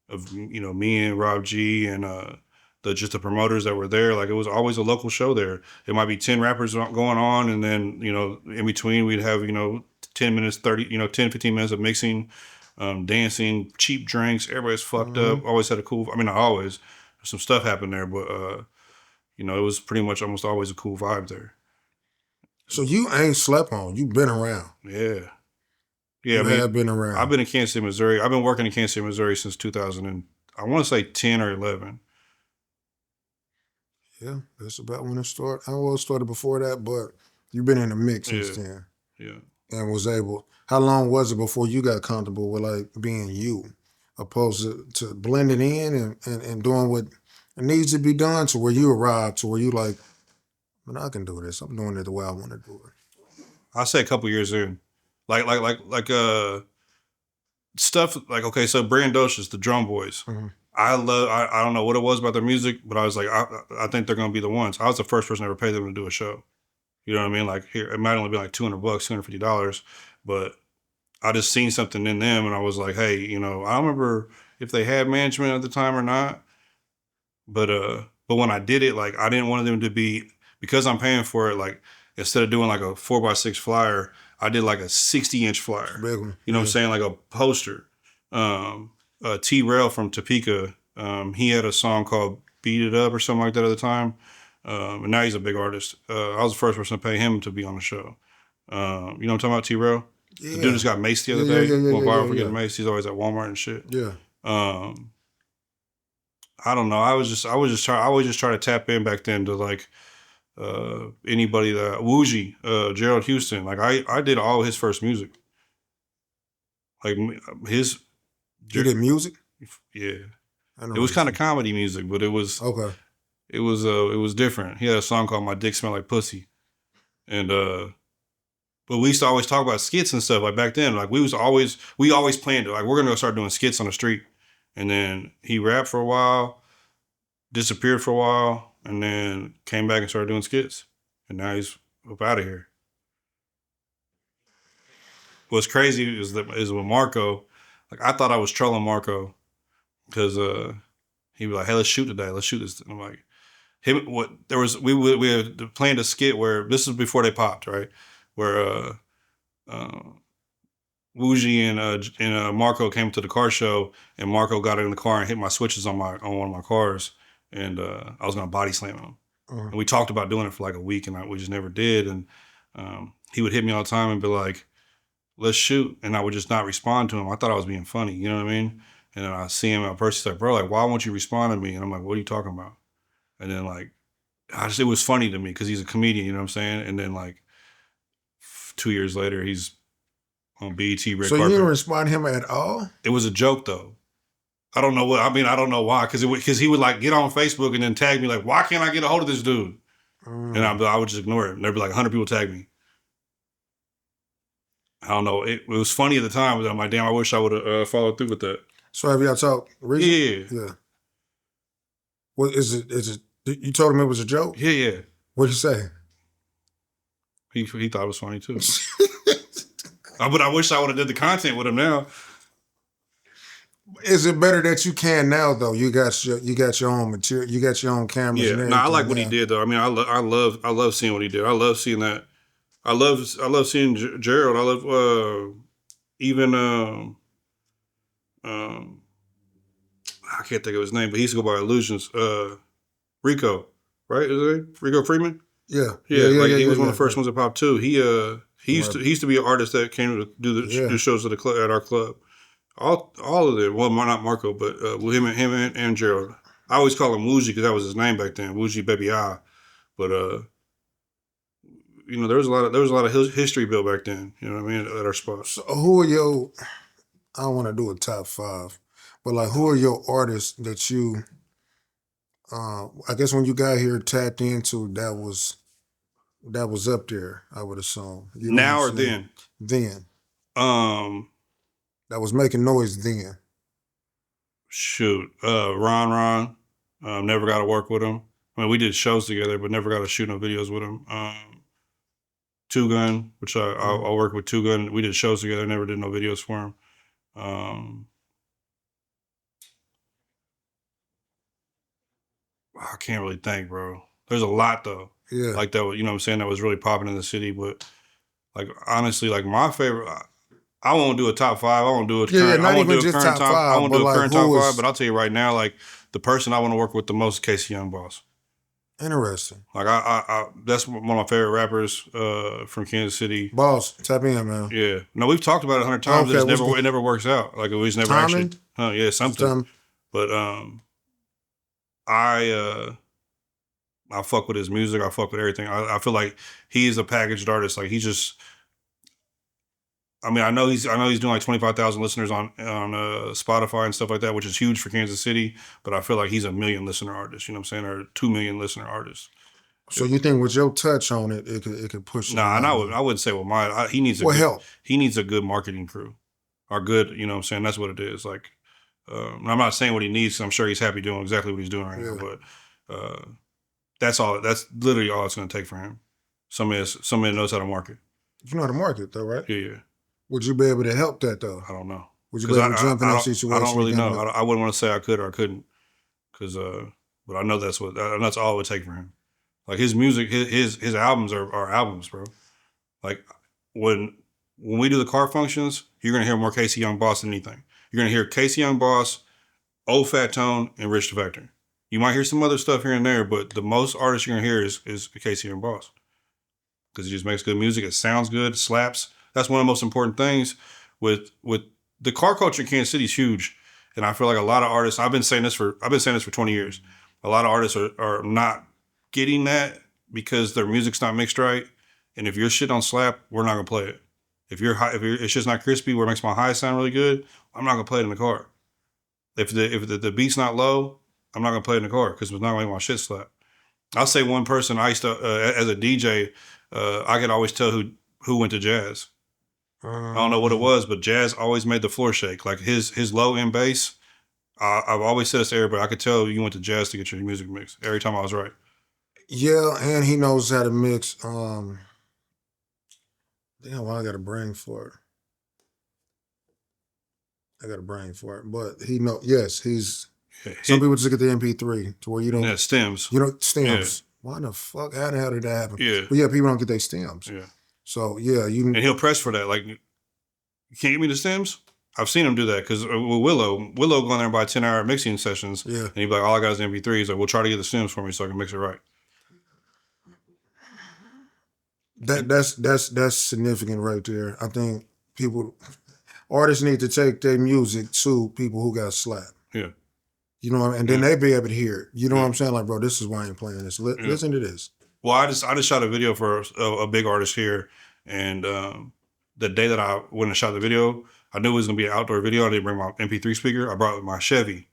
of me and Rob G and the promoters that were there. Like, it was always a local show there. It might be 10 rappers going on, and then in between we'd have 10 minutes, 30 10 15 minutes of mixing, dancing, cheap drinks. Everybody's fucked up. Always had a cool. I mean, not always. Some stuff happened there, but it was pretty much almost always a cool vibe there. So you ain't slept on. You've been around. Yeah. Yeah, I mean, have been around. I've been in Kansas City, Missouri. I've been working in Kansas City, Missouri since 2000 and I want to say 10 or 11. Yeah, that's about when it started. I know it started before that, but you've been in the mix since then. Yeah. And was able. How long was it before you got comfortable with like being you, opposed to blending in and doing what needs to be done, to where you arrived, to where you like, man, I can do this. I'm doing it the way I want to do it. I'll say a couple years in. Like stuff like, okay, so Brandocious, the Drum Boys. Mm-hmm. I don't know what it was about their music, but I was like, I think they're gonna be the ones. I was the first person to ever pay them to do a show. You know what I mean? Like, here, it might only be like $200, $250, but I just seen something in them, and I was like, hey, I don't remember if they had management at the time or not, but when I did it, like, I didn't want them to be, because I'm paying for it. Like, instead of doing like a 4x6 flyer, I did like a 60-inch flyer. Big one. You know what I'm saying? Like a poster. T-Rail from Topeka, he had a song called Beat It Up or something like that at the time. And now he's a big artist. I was the first person to pay him to be on the show. You know what I'm talking about, T-Rail? Yeah. The dude just got maced the other day. Went viral for getting maced. He's always at Walmart and shit. Yeah. I don't know. I always just try to tap in back then to like anybody that Woogie, Gerald Houston. Like, I did all his first music. Like his. You did music? Yeah. It was kind of comedy music, but it was okay. It was different. He had a song called "My Dick Smell Like Pussy," and but we used to always talk about skits and stuff. Like, back then, like, we always planned it. Like, we're gonna start doing skits on the street, and then he rapped for a while, disappeared for a while, and then came back and started doing skits, and now he's up out of here. What's crazy is with Marco. Like, I thought I was trolling Marco because he was like, "Hey, let's shoot today. Let's shoot this." And I'm like, we had planned a skit where this was before they popped, right? Where Woogie and Marco came to the car show, and Marco got in the car and hit my switches on one of my cars, and I was gonna body slam him. And we talked about doing it for like a week, and we just never did. And he would hit me all the time and be like, "Let's shoot," and I would just not respond to him. I thought I was being funny, you know what I mean? And then I see him in person, he's like, "Bro, like, why won't you respond to me?" And I'm like, "What are you talking about?" And then, like, it was funny to me because he's a comedian, you know what I'm saying? And then, like, 2 years later, he's on BET red carpet. So you didn't respond to him at all? It was a joke, though. I don't know why, because he would like get on Facebook and then tag me like, "Why can't I get a hold of this dude?" And I would just ignore it. And there'd be like 100 people tag me. I don't know. It was funny at the time, but I'm like, damn, I wish I would have followed through with that. So have y'all talked recently? Yeah. What is it? You told him it was a joke? Yeah. What'd you say? He thought it was funny too. But I wish I would have did the content with him now. Is it better that you can now though? You got your own material. You got your own cameras. Yeah. No, I like what he did though. I mean, I love seeing what he did. I love seeing that. I love seeing Gerald. I love even I can't think of his name, but he used to go by Illusions. Rico, right? Is it Rico Freeman? Yeah. He was one of the first ones that popped too. He used to be an artist that came to do shows at our club. All of them. Well, not Marco, but him and Gerald. I always call him Woogie because that was his name back then, Woogie Baby I. But there was a lot of history built back then. You know what I mean, at our spot. So who are your? I don't want to do a top 5, but like, who are your artists that you? I guess when you got here tapped into, that was that was up there, I would assume. You know what I'm Now or saying? then? Then. That was making noise then. Shoot. Ron. Never got to work with him. I mean, we did shows together, but never got to shoot no videos with him. Two Gun, which I worked with Two Gun. We did shows together, never did no videos for him. I can't really think, bro. There's a lot though. Yeah. Like that, you know what I'm saying, that was really popping in the city. But like honestly, like my favorite, I won't do a top five. I won't do a Yeah, current. not I won't even do a just current top I five, won't but do a like current top who five. is But I'll tell you right now, like the person I want to work with the most is Casey Young Boss. interesting. Like I that's one of my favorite rappers from Kansas City. Boss, tap in, man. Yeah. No, we've talked about it 100 times. Okay, It never works out. Like it was never timing? actually. Yeah, something. But I fuck with his music. I fuck with everything. I feel like he's a packaged artist. Like he's just. I mean, I know he's doing like 25,000 listeners on Spotify and stuff like that, which is huge for Kansas City. But I feel like he's a million listener artist. You know what I'm saying? Or 2 million listener artist. So you think with your touch on it, it could push it? Nah, and I wouldn't say with mine. He needs help. He needs a good marketing crew, or good. You know what I'm saying? That's what it is. Like, I'm not saying what he needs. 'Cause I'm sure he's happy doing exactly what he's doing right now. But that's all. That's literally all it's going to take for him. Somebody that knows how to market. You know how to market, though, right? Yeah. Would you be able to help that though? I don't know. Would you be able to jump in that situation? I don't really know. I wouldn't want to say I could or I couldn't, because but I know that's all it would take for him. Like his music, his albums are albums, bro. Like when we do the car functions, you're gonna hear more Casey Young Boss than anything. You're gonna hear Casey Young Boss, Old Fat Tone, and Rich the Factor. You might hear some other stuff here and there, but the most artists you're gonna hear is Casey Young Boss, because he just makes good music. It sounds good, slaps. That's one of the most important things with the car culture in Kansas City is huge, and I feel like a lot of artists. I've been saying this for 20 years. A lot of artists are not getting that because their music's not mixed right, and if your shit don't slap, we're not gonna play it. If it's just not crispy, where it makes my highs sound really good, I'm not gonna play it in the car. If the beat's not low, I'm not gonna play it in the car because it's not gonna make my shit slap. I'll say one person I used to as a DJ, I could always tell who went to jazz. I don't know what it was, but jazz always made the floor shake. Like his low end bass, I've always said this to everybody. I could tell you went to jazz to get your music mixed every time I was right. Yeah, and he knows how to mix. Damn, well, I got a brain for it. But he's. Some people just get the MP3 to where you don't. Yeah, stems. You know, stems. Yeah. Why the fuck? How the hell did that happen? Yeah. But yeah, people don't get their stems. Yeah. So yeah, and he'll press for that. Like, you can't give me the stems? I've seen him do that because with Willow go in there and buy 10-hour mixing sessions. Yeah. And he'd be like, all I got is MP3. He's like, well, try to get the stems for me so I can mix it right. That's significant right there. I think artists need to take their music to people who got slapped. Yeah. You know what I mean? And then they be able to hear it. You know what I'm saying? Like, bro, this is why I ain't playing this. Listen to this. Well, I just shot a video for a big artist here, and the day that I went and shot the video, I knew it was gonna be an outdoor video. I didn't bring my MP3 speaker. I brought my Chevy,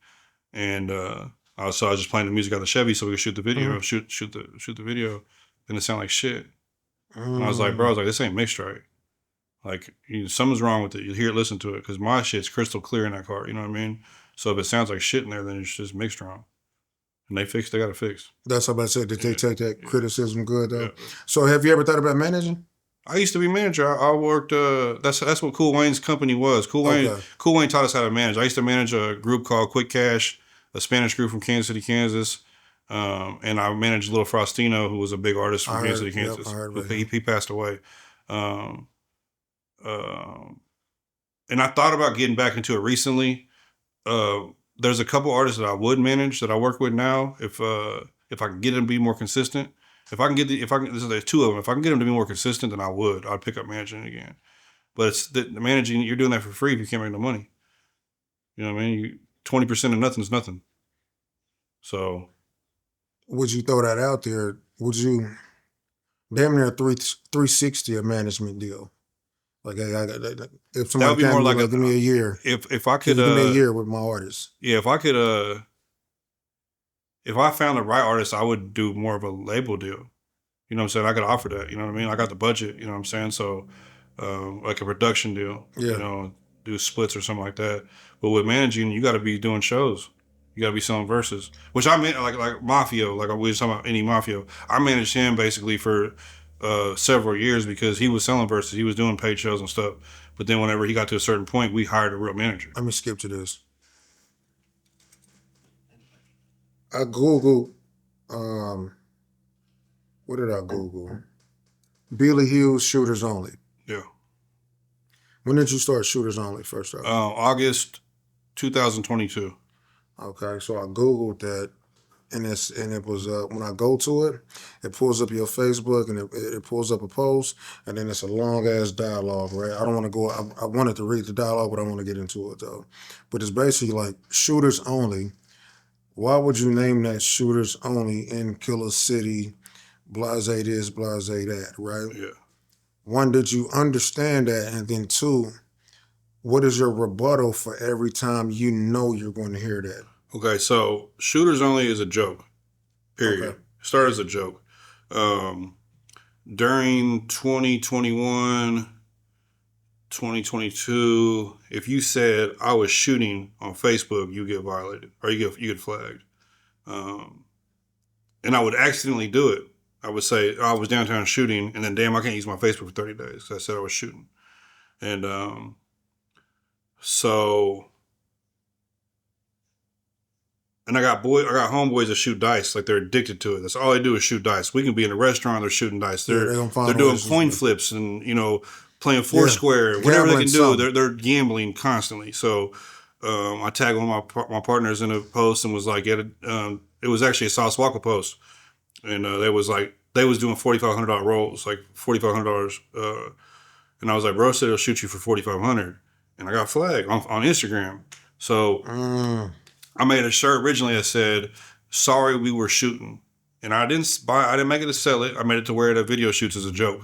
and so I was just playing the music on the Chevy so we could shoot the video, shoot the video, and it sounded like shit. And I was like, bro, this ain't mixed right. Like, something's wrong with it. You hear it, listen to it, because my shit's crystal clear in that car. You know what I mean? So if it sounds like shit in there, then it's just mixed wrong. And they got to fix. That's what I said. Did they take that criticism good, though? Yeah. So have you ever thought about managing? I used to be manager. I worked, that's what Cool Wayne's company was. Cool Wayne taught us how to manage. I used to manage a group called Quick Cash, a Spanish group from Kansas City, Kansas. And I managed Little Frostino, who was a big artist from Kansas City, Kansas. Yep, he passed away. And I thought about getting back into it recently. There's a couple artists that I would manage that I work with now. If I can get them to be more consistent, there's two of them. If I can get them to be more consistent, then I'd pick up managing again. But it's the managing, you're doing that for free if you can't make no money. You know what I mean? 20% of nothing is nothing. So, would you throw that out there? Would you damn near 360 a management deal? Like, if somebody came like, give me a year. If I could give me a year with my artist. Yeah, if I could if I found the right artist, I would do more of a label deal. You know what I'm saying? I could offer that. You know what I mean? I got the budget. You know what I'm saying? So, like a production deal. You Yeah. know, do splits or something like that. But with managing, you got to be doing shows. You got to be selling verses. Which I meant like Mafio. Like we was talking about any Mafio. I managed him basically for several years because he was selling verses. He was doing paid shows and stuff. But then whenever he got to a certain point, we hired a real manager. Let me skip to this. I Googled, what did I Google? Billy Hughes Shooters Only. Yeah. When did you start Shooters Only first off? August 2022. Okay, so I Googled that, and it was when I go to it, it pulls up your Facebook and it pulls up a post, and then it's a long ass dialogue, right? I don't want to go. I wanted to read the dialogue, but I want to get into it though. But it's basically like Shooters Only. Why would you name that Shooters Only in Killer City? Blase this, blase that, right? Yeah. One, did you understand that? And then two, what is your rebuttal for every time you know you're going to hear that? Okay, so Shooters Only is a joke. Period. Okay. Started as a joke. During 2021, 2022, if you said I was shooting on Facebook, you get violated or you get flagged. And I would accidentally do it. I would say I was downtown shooting, and then damn, I can't use my Facebook for 30 days. I said I was shooting, and so. And I got homeboys that shoot dice, like they're addicted to it. That's all they do is shoot dice. We can be in a restaurant, they're shooting dice. They're doing coin flips and playing Foursquare, whatever they can do. They're gambling constantly. So I tagged one of my partners in a post and was like, it was actually a Sauce Walker post, and they was doing $4,500 rolls, like $4,500, and I was like, bro said he'll shoot you for $4,500, and I got flagged on Instagram. So. I made a shirt originally that said, "Sorry, we were shooting," and I didn't make it to sell it. I made it to wear it at video shoots as a joke.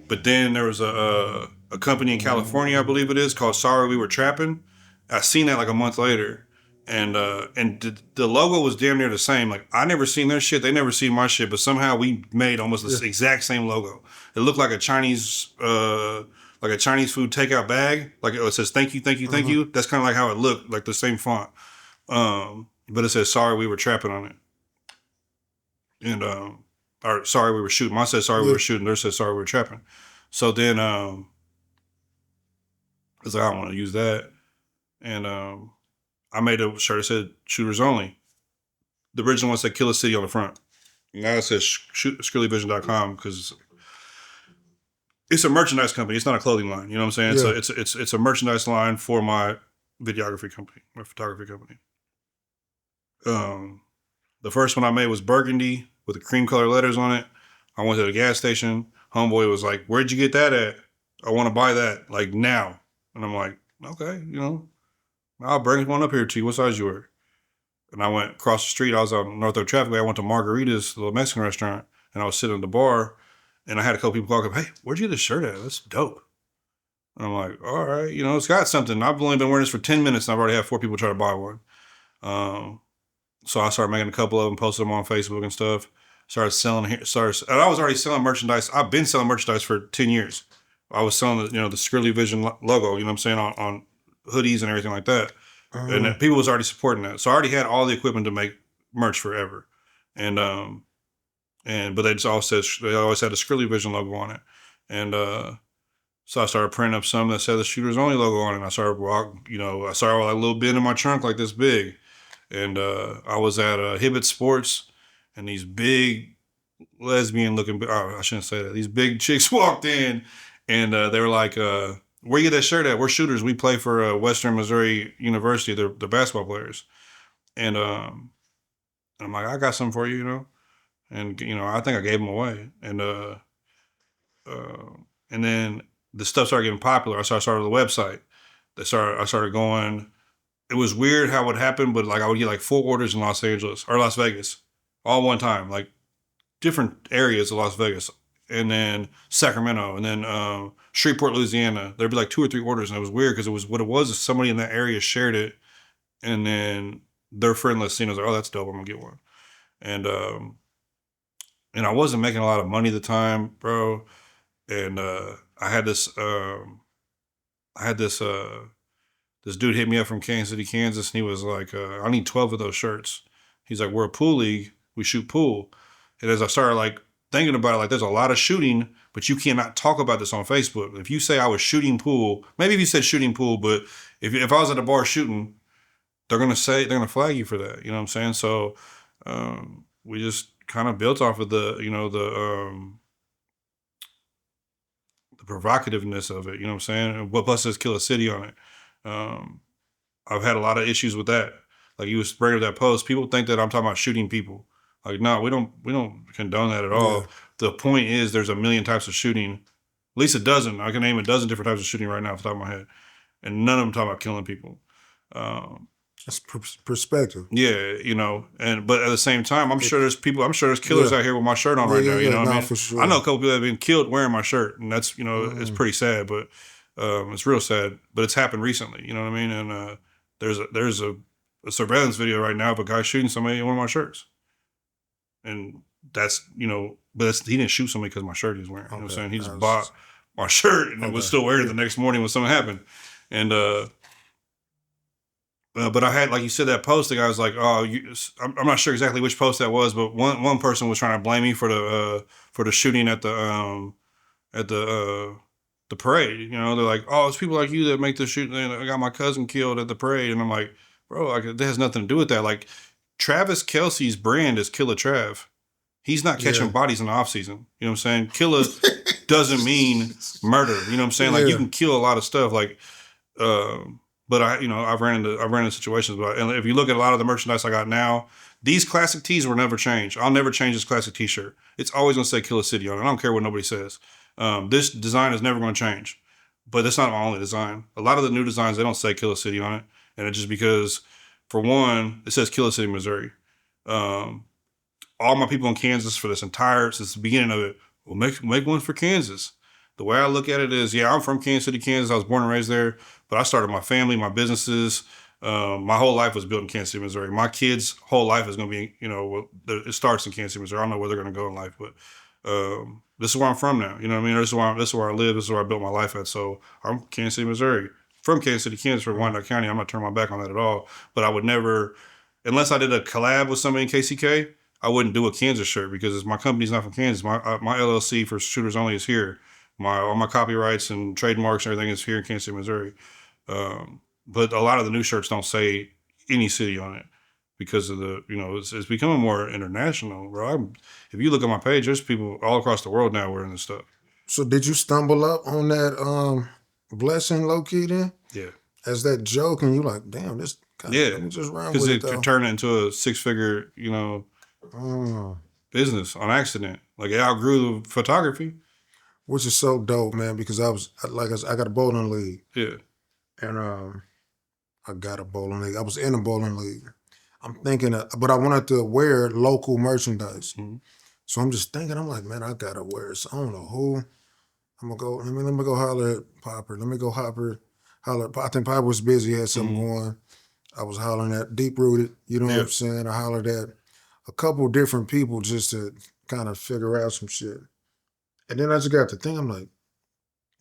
But then there was a company in California, I believe it is, called "Sorry, We Were Trapping." I seen that like a month later, and the logo was damn near the same. Like I never seen their shit, they never seen my shit, but somehow we made almost the exact same logo. It looked like a Chinese food takeout bag. Like it says "Thank you, thank you, thank you." That's kind of like how it looked, like the same font. But it says "Sorry, we were trapping" on it, and or "Sorry, we were shooting." Mine says "Sorry, we were shooting." Theirs says "Sorry, we were trapping." So then I was like, I don't want to use that, and I made a shirt that said "Shooters Only." The original one said "Killer City" on the front. Now it says SkrillyVision.com because it's a merchandise company. It's not a clothing line. You know what I'm saying? Yeah. So it's a merchandise line for my videography company, my photography company. The first one I made was burgundy with the cream color letters on it. I went to the gas station. Homeboy was like, "Where'd you get that at? I want to buy that like now." And I'm like, "Okay, I'll bring one up here to you. What size you wear?" And I went across the street. I was on North Oak Traffic. I went to Margarita's, the little Mexican restaurant, and I was sitting at the bar, and I had a couple people walk up, "Hey, where'd you get this shirt at? That's dope." And I'm like, "All right, it's got something. I've only been wearing this for 10 minutes, and I've already had 4 people try to buy one." So I started making a couple of them, posted them on Facebook and stuff. Started selling and I was already selling merchandise. I've been selling merchandise for 10 years. I was selling the Skrilly Vision logo, you know what I'm saying, on hoodies and everything like that. And people was already supporting that. So I already had all the equipment to make merch forever. And but they always had the Skrilly Vision logo on it. And so I started printing up some that said the Shooters Only logo on it. And I started with like a little bin in my trunk like this big. And I was at Hibbett Sports, and these big lesbian-looking, I shouldn't say that, these big chicks walked in, and they were like, "Where you get that shirt at? We're shooters. We play for Western Missouri University. They're basketball players." And I'm like, "I got some for you, And, I think I gave them away. And then the stuff started getting popular. I started the website. I started going... It was weird how it happened, but like I would get like 4 orders in Los Angeles or Las Vegas, all one time, like different areas of Las Vegas, and then Sacramento, and then Shreveport, Louisiana. There'd be like 2 or 3 orders, and it was weird because what it was is somebody in that area shared it, and then their friend list, was like, "Oh, that's dope. I'm gonna get one." And and I wasn't making a lot of money at the time, bro. And I had this this dude hit me up from Kansas City, Kansas, and he was like, I need 12 of those shirts. He's like, we're a pool league. We shoot pool. And as I started like thinking about it, like there's a lot of shooting, but you cannot talk about this on Facebook. If you say I was shooting pool, maybe if you said shooting pool, but if I was at a bar shooting, they're gonna flag you for that. You know what I'm saying? So we just kind of built off of the provocativeness of it. You know what I'm saying? What plus says kill a city on it. I've had a lot of issues with that. Like you was bringing up that post, people think that I'm talking about shooting people. Like, no, we don't condone that at all. Yeah. The point is there's a million types of shooting. At least a dozen. I can name a dozen different types of shooting right now off the top of my head. And none of them talk about killing people. That's perspective. Yeah, you know, but at the same time, I'm sure there's killers out here with my shirt on right now. You know what I mean? For sure. I know a couple people that have been killed wearing my shirt, and that's it's pretty sad, but it's real sad. But it's happened recently. You know what I mean? And there's a surveillance video right now of a guy shooting somebody in one of my shirts, and that's but he didn't shoot somebody because my shirt he was wearing. You know what I'm saying? He just bought my shirt and was still wearing it the next morning when something happened, and. But I had, like you said, that post. The guy was like, "Oh, I'm not sure exactly which post that was, but one person was trying to blame me for the shooting at the parade. You know, they're like, "Oh, it's people like you that make the shooting. I got my cousin killed at the parade," and I'm like, "Bro, like, that has nothing to do with that. Like, Travis Kelce's brand is Killer Trav. He's not catching bodies in the off season. You know what I'm saying? Killer doesn't mean murder. You know what I'm saying? Like, you can kill a lot of stuff. Like, but I've ran into situations. But and if you look at a lot of the merchandise I got now, these classic tees will never change. I'll never change this classic T-shirt. It's always gonna say Killer City on it. I don't care what nobody says. This design is never gonna change. But that's not my only design. A lot of the new designs, they don't say Killer City on it, and it's just because, for one, it says Killer City, Missouri. All my people in Kansas since the beginning of it, well, make one for Kansas. The way I look at it is, I'm from Kansas City, Kansas. I was born and raised there, but I started my family, my businesses. My whole life was built in Kansas City, Missouri. My kids' whole life is going to be, it starts in Kansas City, Missouri. I don't know where they're going to go in life, but this is where I'm from now. You know what I mean? This is where I live. This is where I built my life at. So I'm Kansas City, Missouri. From Kansas City, Kansas, from Wyandotte County. I'm not turning my back on that at all. But I would never, unless I did a collab with somebody in KCK, I wouldn't do a Kansas shirt because my company's not from Kansas. My LLC for Shooters Only is here. All my copyrights and trademarks and everything is here in Kansas City, Missouri. But a lot of the new shirts don't say any city on it because of it's becoming more international, bro. If you look at my page, there's people all across the world now wearing this stuff. So did you stumble up on that blessing low key then? Yeah. As that joke, and you like, damn, this kind of, let me just run with it. Because it turned into a 6-figure, business on accident. Like it outgrew the photography. Which is so dope, man, because I got a bowling league. Yeah. And I got a bowling league. I was in a bowling league. I'm thinking, but I wanted to wear local merchandise. Mm-hmm. So I'm just thinking, I'm like, man, I gotta wear it. So I don't know who. I'm gonna go, let me go holler at Popper. Let me go holler. I think Popper was busy, had something going. I was hollering at Deep Rooted, you know what I'm saying? I hollered at a couple different people just to kind of figure out some shit. And then I just got to think, I'm like,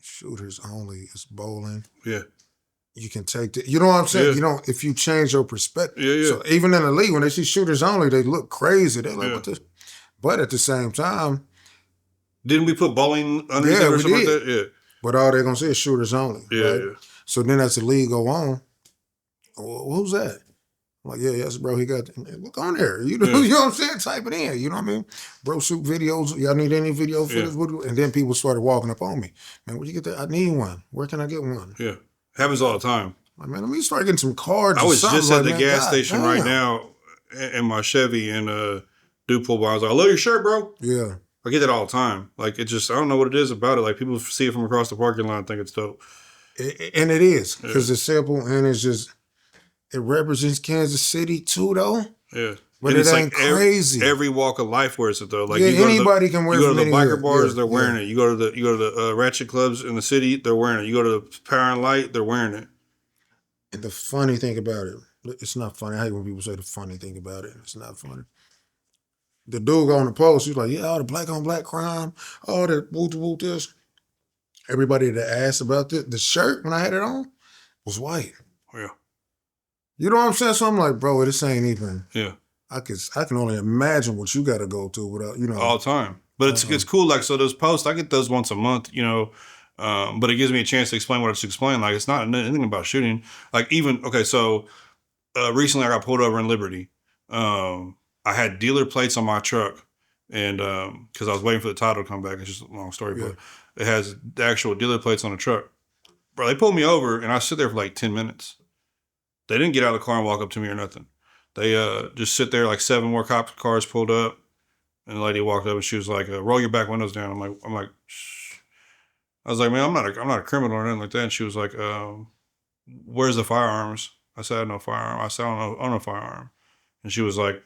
Shooters Only is bowling. Yeah. You can take the, you know what I'm saying? Yeah. If you change your perspective. Yeah. So even in the league, when they see Shooters Only, they look crazy. They're like, what this? But at the same time. Didn't we put bowling underneath or something like that? Yeah. But all they're going to say is Shooters Only. Yeah, right? So then as the league go on, who's that? I'm like, yes, bro, he got, look on there. You know what I'm saying? Type it in, you know what I mean? Bro, shoot videos. Y'all need any video footage? And then people started walking up on me. Man, where'd you get that? I need one. Where can I get one? Yeah. Happens all the time. Like, man, let me start getting some cards. I was just at the gas station right now in my Chevy and dude pulled by. I was like, I love your shirt, bro. Yeah. I get that all the time. Like, it just, I don't know what it is about it. Like, people see it from across the parking lot and think it's dope. And it is, because it's simple and it's just, it represents Kansas City too, though. Yeah. But it ain't crazy. Every walk of life wears it, though. Like anybody can wear it. You go to the biker bars, they're wearing it. You go to the ratchet clubs in the city, they're wearing it. You go to the Power and Light, they're wearing it. And the funny thing about it, it's not funny. I hate when people say the funny thing about it. It's not funny. The dude on the post, he's like, yeah, all the black on black crime, all that woo this. Everybody that asked about the shirt when I had it on was white. Yeah. You know what I'm saying? So I'm like, bro, this ain't even. Yeah. I can only imagine what you got to go through without, you know. All the time. But it's cool. Like, so those posts, I get those once a month, you know, but it gives me a chance to explain what I should explain. Like, it's not anything about shooting. Like, even, okay, so recently I got pulled over in Liberty. I had dealer plates on my truck, and because I was waiting for the title to come back. It's just a long story, but it has the actual dealer plates on the truck. Bro, they pulled me over, and I sit there for like 10 minutes. They didn't get out of the car and walk up to me or nothing. They just sit there, like 7 more cop cars pulled up, and the lady walked up and she was like, "Roll your back windows down." I'm like, shh. I was like, "Man, I'm not a criminal or anything like that." And she was like, "Where's the firearms?" I said, "I have no firearm." I said, "I don't own a firearm." And she was like,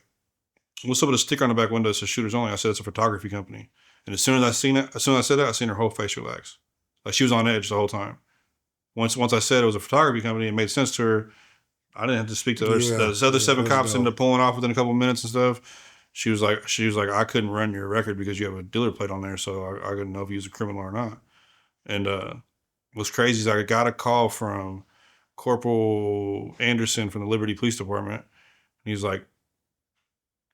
"What's up with a sticker on the back window that says shooters only?" I said, "It's a photography company." And as soon as I said that, I seen her whole face relax. Like, she was on edge the whole time. Once I said it was a photography company, it made sense to her. I didn't have to speak to those other 7 cops ended up pulling off within a couple of minutes and stuff. She was like, I couldn't run your record because you have a dealer plate on there, so I couldn't know if you was a criminal or not. And what's crazy is I got a call from Corporal Anderson from the Liberty Police Department. He's like,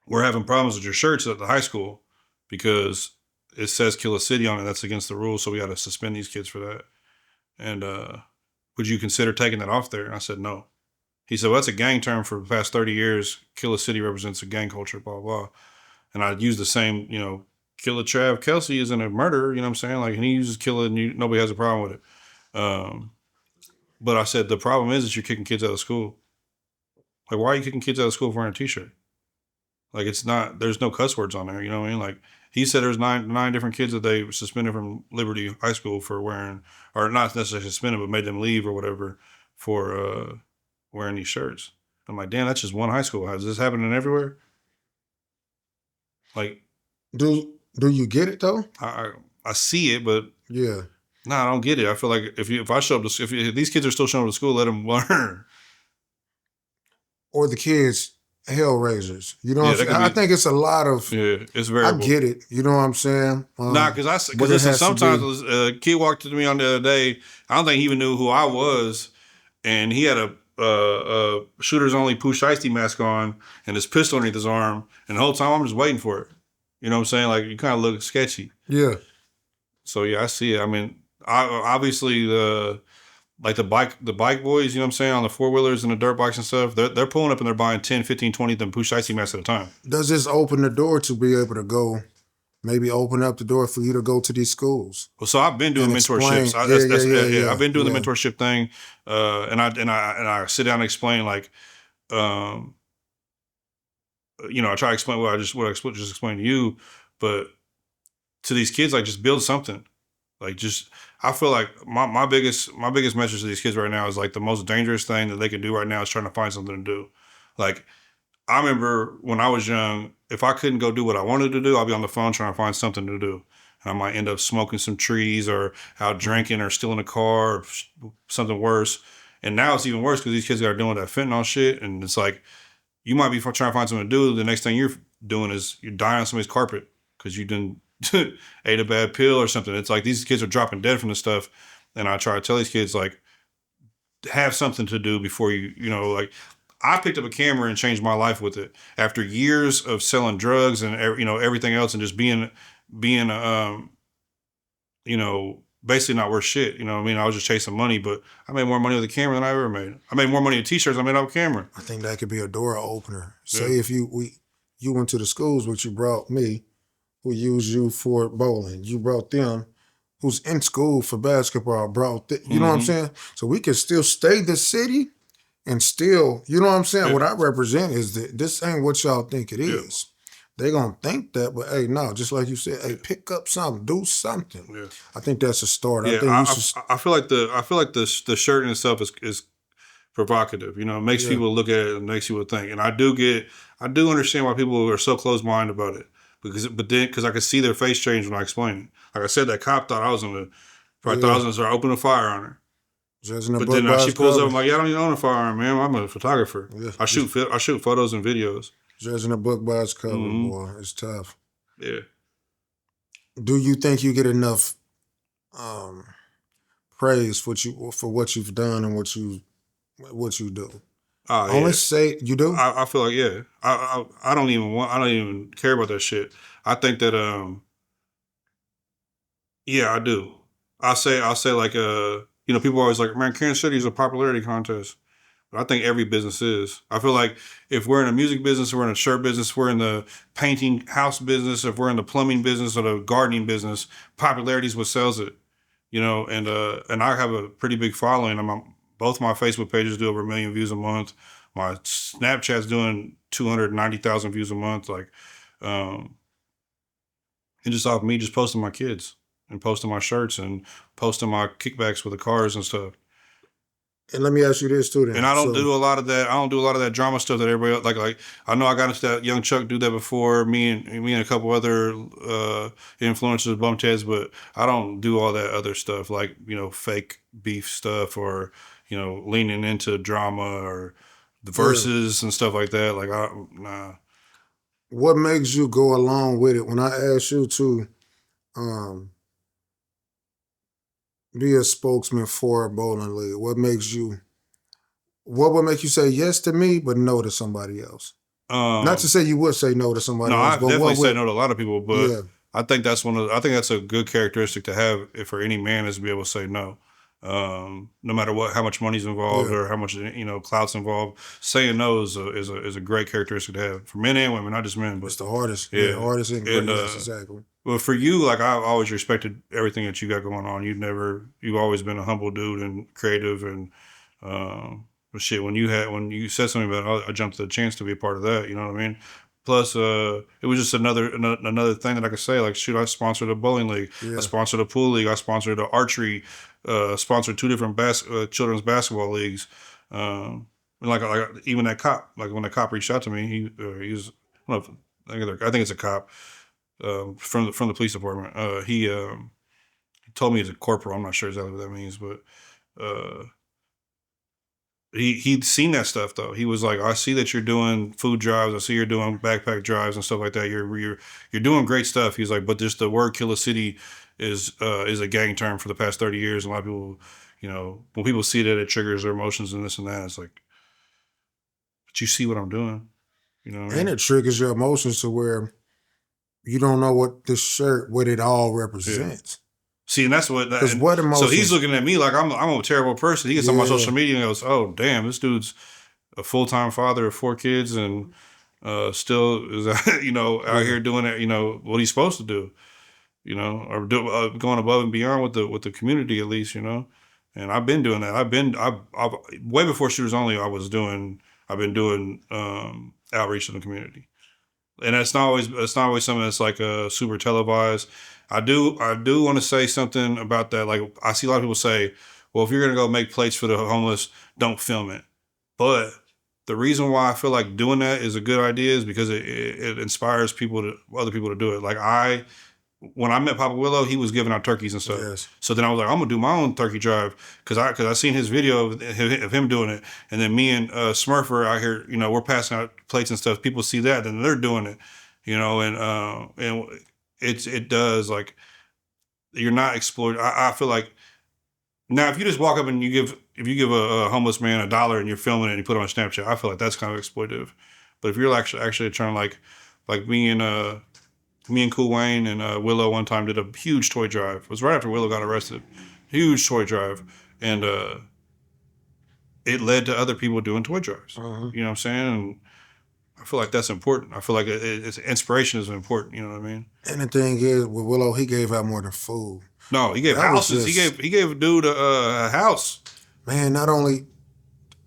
"We're having problems with your shirts at the high school because it says Kill a City on it. That's against the rules, so we got to suspend these kids for that. And would you consider taking that off there?" And I said, "No." He said, "Well, that's a gang term for the past 30 years. Kill a City represents a gang culture, blah, blah." And I used the same, you know, Kill a Trav Kelsey isn't a murderer, you know what I'm saying? Like, and he uses kill it and nobody has a problem with it. But I said, the problem is that you're kicking kids out of school. Like, why are you kicking kids out of school for wearing a t-shirt? Like, it's not, there's no cuss words on there, you know what I mean? Like, he said there's nine different kids that they suspended from Liberty High School for wearing, or not necessarily suspended, but made them leave or whatever for wearing these shirts. I'm like, damn, that's just one high school. Is this happening everywhere? Like, do you get it though? I see it, but yeah, no, I don't get it. I feel like if I show up to, if these kids are still showing up to school, let them learn. Or the kids hellraisers. You know what I'm saying? I think it's a lot of. Yeah, it's variable. I get it. You know what I'm saying? Nah, because sometimes a kid walked to me on the other day. I don't think he even knew who I was, and he had a shooters only Pooh Shiesty mask on and his pistol underneath his arm, and the whole time I'm just waiting for it. You know what I'm saying? Like, you kind of look sketchy. Yeah. So yeah, I see it. I mean, obviously the bike boys, you know what I'm saying, on the 4-wheelers and the dirt bikes and stuff, they're pulling up and they're buying 10, 15, 20 of them Pooh Shiesty masks at a time. Does this open the door to be able to go, maybe open up the door for you to go to these schools? Well, so I've been doing mentorships. I've been doing the mentorship thing, and I sit down and explain, like, you know, I try to explain what I just explained to you, but to these kids, like, just build something. Like, just, I feel like my biggest message to these kids right now is, like, the most dangerous thing that they can do right now is trying to find something to do. Like, I remember when I was young, if I couldn't go do what I wanted to do, I'd be on the phone trying to find something to do. And I might end up smoking some trees or out drinking or stealing a car or something worse. And now it's even worse because these kids are doing that fentanyl shit. And it's like, you might be trying to find something to do. The next thing you're doing is you're dying on somebody's carpet because you didn't ate a bad pill or something. It's like these kids are dropping dead from this stuff. And I try to tell these kids, like, have something to do before you know, like, I picked up a camera and changed my life with it after years of selling drugs and, you know, everything else and just being you know, basically not worth shit. You know what I mean? I was just chasing money, but I made more money with a camera than I ever made. I made more money with t-shirts than I made off a camera. I think that could be a door opener. Say if you went to the schools, which you brought me, who used you for bowling. You brought them who's in school for basketball, you know what I'm saying? So we can still stay the city and still, you know what I'm saying? What I represent is that this ain't what y'all think it is. They gonna think that, but hey, no, just like you said, hey, pick up something, do something. Yeah. I think that's a start. Yeah, I feel like the shirt in itself is provocative. You know, it makes people look at it and makes people think. And I do understand why people are so close-minded about it. Because I could see their face change when I explained it. Like I said, that cop thought I was gonna start opening a fire on her. But then she pulls up, I'm like, "Yeah, I don't even own a firearm, man. I'm a photographer. Yeah. I shoot photos and videos." Judging a book by its cover, Mm-hmm. boy, it's tough. Yeah. Do you think you get enough praise for what you've done and what you do? Oh Only yeah. say you do. I feel like yeah. I don't even want. I don't even care about that shit. I think that yeah, I do. I'll say like people are always like, man, Kansas City is a popularity contest. But I think every business is. I feel like if we're in a music business, we're in a shirt business, we're in the painting house business, if we're in the plumbing business or the gardening business, popularity is what sells it. And I have a pretty big following. Both my Facebook pages do over 1 million views a month. My Snapchat's doing 290,000 views a month. Like, um, and just off me just posting my kids and posting my shirts and posting my kickbacks with the cars and stuff. And let me ask you this too, And then. I don't So do a lot of that. I don't do a lot of that drama stuff that everybody else, like. I know I got into that. Young Chuck do that before. Me and a couple other influencers bumped heads, but I don't do all that other stuff like fake beef stuff or leaning into drama or the yeah, verses and stuff like that. Like nah. what makes you go along with it? When I ask you to um, be a spokesman for a bowling league, what would make you say yes to me but no to somebody else? Not to Um, say you would say no to no, somebody else, I but definitely what say would? no to a lot of people, but Yeah, I think I think that's a good characteristic to have for any man is to be able to say no. No matter how much money's involved yeah, or how much clout's involved, saying no is a great characteristic to have for men and women, not just men, it's but the hardest. Yeah, yeah. hardest and great. And Yes, exactly. well, for you, like I've always respected everything that you got going on. You've always been a humble dude and creative and but shit. When you said something about it, I jumped at the chance to be a part of that. You know what I mean? Plus, it was just another thing that I could say. Like, shoot, I sponsored a bowling league. I Yeah, sponsored a pool league. I sponsored an archery. Sponsored two different children's basketball leagues. And like even that cop, like when the cop reached out to me, he was I don't know I think it's a cop from the police department. He told me he's a corporal. I'm not sure exactly what that means, but uh, he'd seen that stuff though. He was like, I see that you're doing food drives. I see you're doing backpack drives and stuff like that. You're doing great stuff. He's like, but just the word "Killer City" is a gang term for the past 30 years. And a lot of people, when people see that, it triggers their emotions and this and that. It's like, but you see what I'm doing. You know what I and mean? it triggers your emotions to where you don't know what it all Yeah. represents. See, and that's what. Because And what so he's emotions? looking at me like I'm a terrible person. He gets on my Yeah, social media and goes, "Oh, damn, this dude's a full time father of 4 kids and still is out yeah. here doing it. What he's supposed to do. Or going above and beyond with the community at least. And I've been doing that. I've way before Shooters Only. I've been doing outreach in the community, and it's not always something that's like super televised. I do want to say something about that. Like I see a lot of people say, well, if you're gonna go make plates for the homeless, don't film it. But the reason why I feel like doing that is a good idea is because it inspires other people to do it. Like when I met Papa Willow, he was giving out turkeys and stuff. Yes. So then I was like, I'm gonna do my own turkey drive because I seen his video of him doing it, and then me and Smurfer out here, we're passing out plates and stuff. People see that, then they're doing it, and it does like you're not exploiting. I feel like now if you just walk up and if you give a homeless man $1 and you're filming it and you put it on Snapchat, I feel like that's kind of exploitative. But if you're actually trying like me and Cool Wayne and Willow one time did a huge toy drive. It was right after Willow got arrested. Huge toy drive. And it led to other people doing toy drives. Uh-huh. You know what I'm saying? And I feel like that's important. I feel like it's inspiration is important. You know what I mean? And the thing is, with Willow, he gave out more than food. No, he gave That was houses. just, He gave a dude a house. man, not only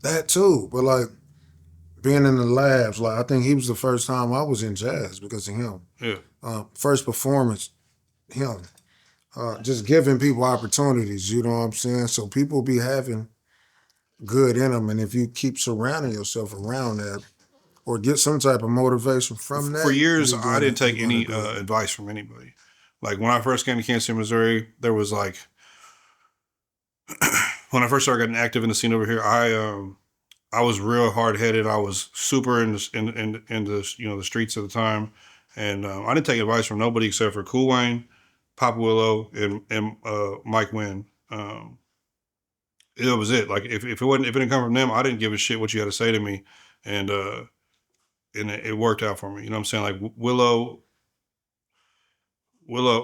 that too, but like being in the labs. Like I think he was the first time I was in jazz because of him. Yeah. First performance, him. Just giving people opportunities, you know what I'm saying? So people be having good in them. And if you keep surrounding yourself around that or get some type of motivation from For that, years, you're I going didn't to take you're gonna any do it. advice from anybody. Like when I first came to Kansas City, Missouri, there was like when I first started getting active in the scene over here, I was real hard headed. I was super in the the streets at the time, and I didn't take advice from nobody except for Cool Wayne, Papa Willow, and Mike Wynn. It was it. Like if it didn't come from them, I didn't give a shit what you had to say to me, and it worked out for me. You know what I'm saying? Like Willow,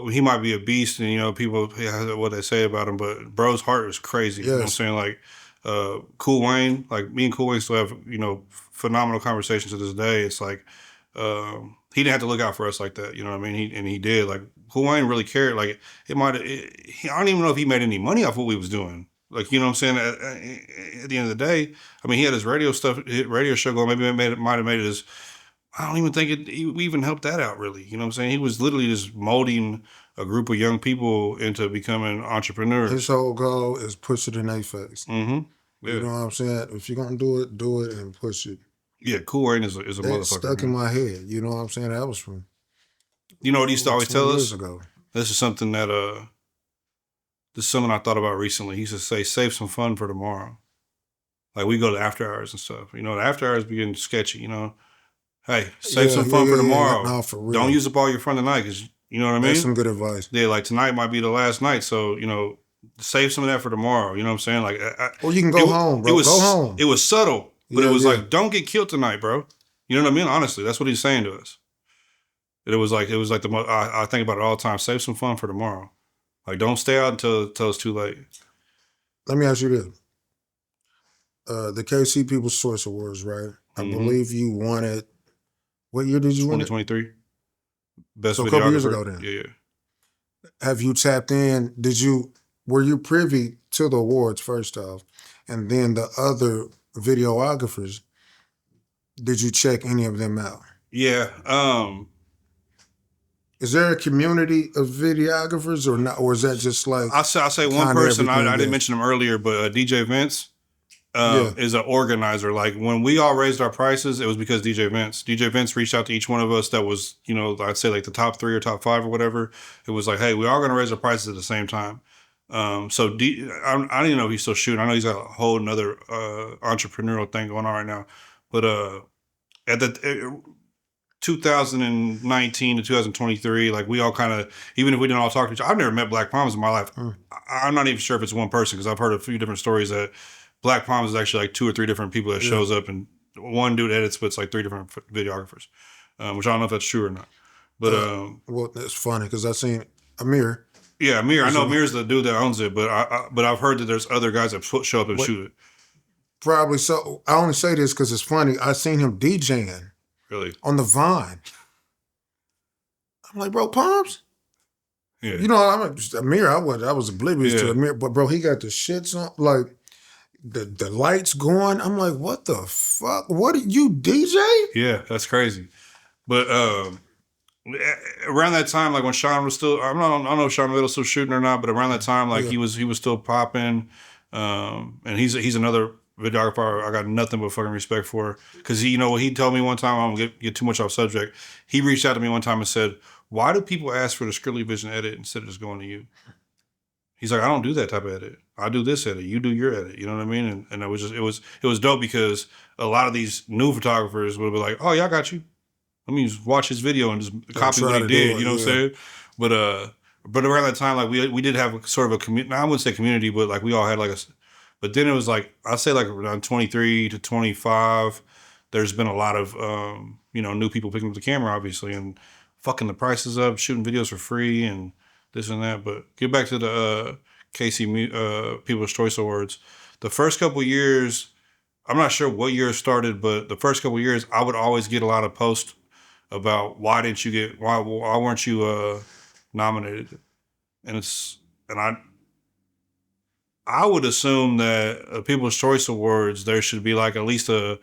he might be a beast, and people what they say about him, but bro's heart was crazy. You know what I'm Yes. saying? Like Cool Wayne, like me and Cool Wayne still have phenomenal conversations to this day. It's like he didn't have to look out for us like that. You know what I mean? He did. Like Cool Wayne really cared. Like I don't even know if he made any money off what we was doing. Like you know what I'm saying? At the end of the day, I mean, he had his radio show going. Maybe it might have made it his. I don't even think we even helped that out really. You know what I'm saying? He was literally just molding a group of young people into becoming entrepreneurs. His whole goal is push it in their face. Mm-hmm. Yeah. You know what I'm saying? If you're gonna do it and push it. Yeah, Cool Rain is a That motherfucker. stuck in my head. You know what I'm saying? That was from You know what he used to always 20 tell years us? ago. This is something that this is something I thought about recently. He used to say, save some fun for tomorrow. Like we go to after hours and stuff. The after hours be getting sketchy, Hey, save some fun for tomorrow. No, for real. Don't use up all your fun tonight, because you know what I mean? That's some good advice. Yeah, like tonight might be the last night, so save some of that for tomorrow. You know what I'm saying? Like, Or you can go home, bro. Go home. It was subtle, but Yeah, it was yeah. like, don't get killed tonight, bro. You know what I mean? Honestly, that's what he's saying to us. It was like I think about it all the time. Save some fun for tomorrow. Like, don't stay out until it's too late. Let me ask you this. The KC People's Choice Awards, right? I Mhm. believe you won it. What year did you win it? 2023. Best So a couple years videographer. ago then. Yeah. Have you tapped in? Were you privy to the awards first off? And then the other videographers, did you check any of them out? Yeah. Is there a community of videographers or not? Or is that just like I'll say one kinda person. I everything didn't is? mention him earlier, but DJ Vince Yeah. is an organizer. Like when we all raised our prices, it was because DJ Vince. DJ Vince reached out to each one of us that was, I'd say like the top 3 or top 5 or whatever. It was like, hey, we all going to raise our prices at the same time. I don't even know if he's still shooting. I know he's got a whole another entrepreneurial thing going on right now. But at the 2019 to 2023, like we all kind of, even if we didn't all talk to each other, I've never met Black Palms in my life. I'm not even sure if it's one person, because I've heard a few different stories that Black Palms is actually like 2 or 3 different people that shows up, and one dude edits, but it's like 3 different videographers, which I don't know if that's true or not. But well, that's funny because I seen Amir. yeah, Amir. I know Amir's the dude that owns it, but I've heard that there's other guys that show up and shoot it. Probably so. I only say this because it's funny. I seen him DJing Really? on the Vine. I'm like, bro, Palms? Yeah. I'm Amir. I was oblivious to Yeah. Amir, but bro, he got the shits on, like the lights going. I'm like, what the fuck? What you DJ? Yeah, that's crazy. But around that time, like when Sean was still, I don't know if Sean Little's still shooting or not, but around that time, like he was still popping. And he's another videographer I got nothing but fucking respect for, because what he told me one time, I don't get too much off subject. He reached out to me one time and said, "Why do people ask for the Skrilly Vision edit instead of just going to you?" He's like, "I don't do that type of edit. I do this edit. You do your edit." You know what I mean? And it was dope, because a lot of these new photographers would be like, "Oh yeah, I got you. Let me just watch his video and just copy what he did." You know what I'm saying? But around that time, like we did have sort of a community. I wouldn't say community, but like we all had like a. But then it was like, I'd say like around 23 to 25, there's been a lot of new people picking up the camera, obviously, and fucking the prices up, shooting videos for free and this and that. But get back to the KC People's Choice Awards. The first couple years, I'm not sure what year it started, but the first couple years, I would always get a lot of posts about why weren't you nominated? And I would assume that People's Choice Awards, there should be like at least a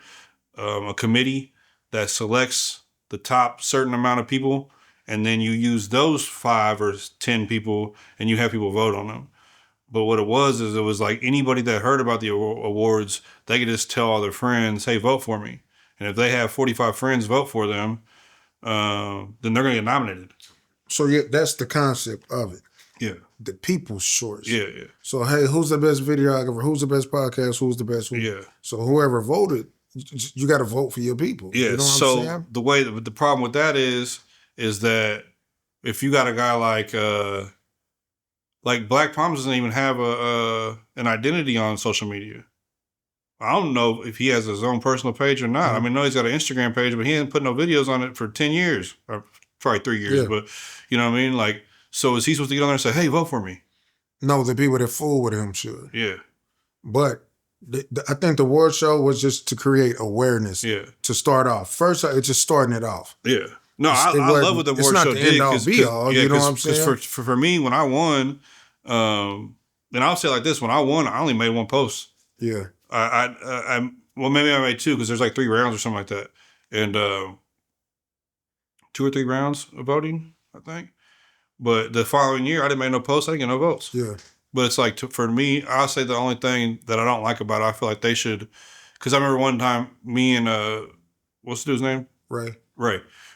committee that selects the top certain amount of people, and then you use those 5 or 10 people and you have people vote on them. But what it was like anybody that heard about the awards, they could just tell all their friends, "Hey, vote for me." And if they have 45 friends vote for them, then they're going to get nominated. So yeah, that's the concept of it. Yeah. the people's choice. Yeah, yeah. So hey, who's the best videographer? Who's the best podcast? Who's the best? Yeah. So whoever voted, you got to vote for your people. Yeah. You know what I'm So saying? the problem with that is that if you got a guy like Black Palms doesn't even have an identity on social media. I don't know if he has his own personal page or not. Mm-hmm. I mean, I know he's got an Instagram page, but he ain't put no videos on it for 10 years, or probably 3 years. Yeah. But you know what I mean? Like, so is he supposed to get on there and say, "Hey, vote for me"? No, the people that fool with him should. Yeah. But I think the award show was just to create awareness. Yeah. To start off. First, it's just starting it off. Yeah. No, I love what the it's award not show the did. end all be all, you know what I'm Because saying? for me, when I won, and I'll say it like this: when I won, I only made one post. Yeah. Well, maybe I made two because there's like 3 rounds or something like that, and 2 or 3 rounds of voting, I think. But the following year, I didn't make no posts. I didn't get no votes. Yeah. But it's like, for me, I'll say the only thing that I don't like about it, I feel like they should, because I remember one time me and, what's the dude's name? Ray.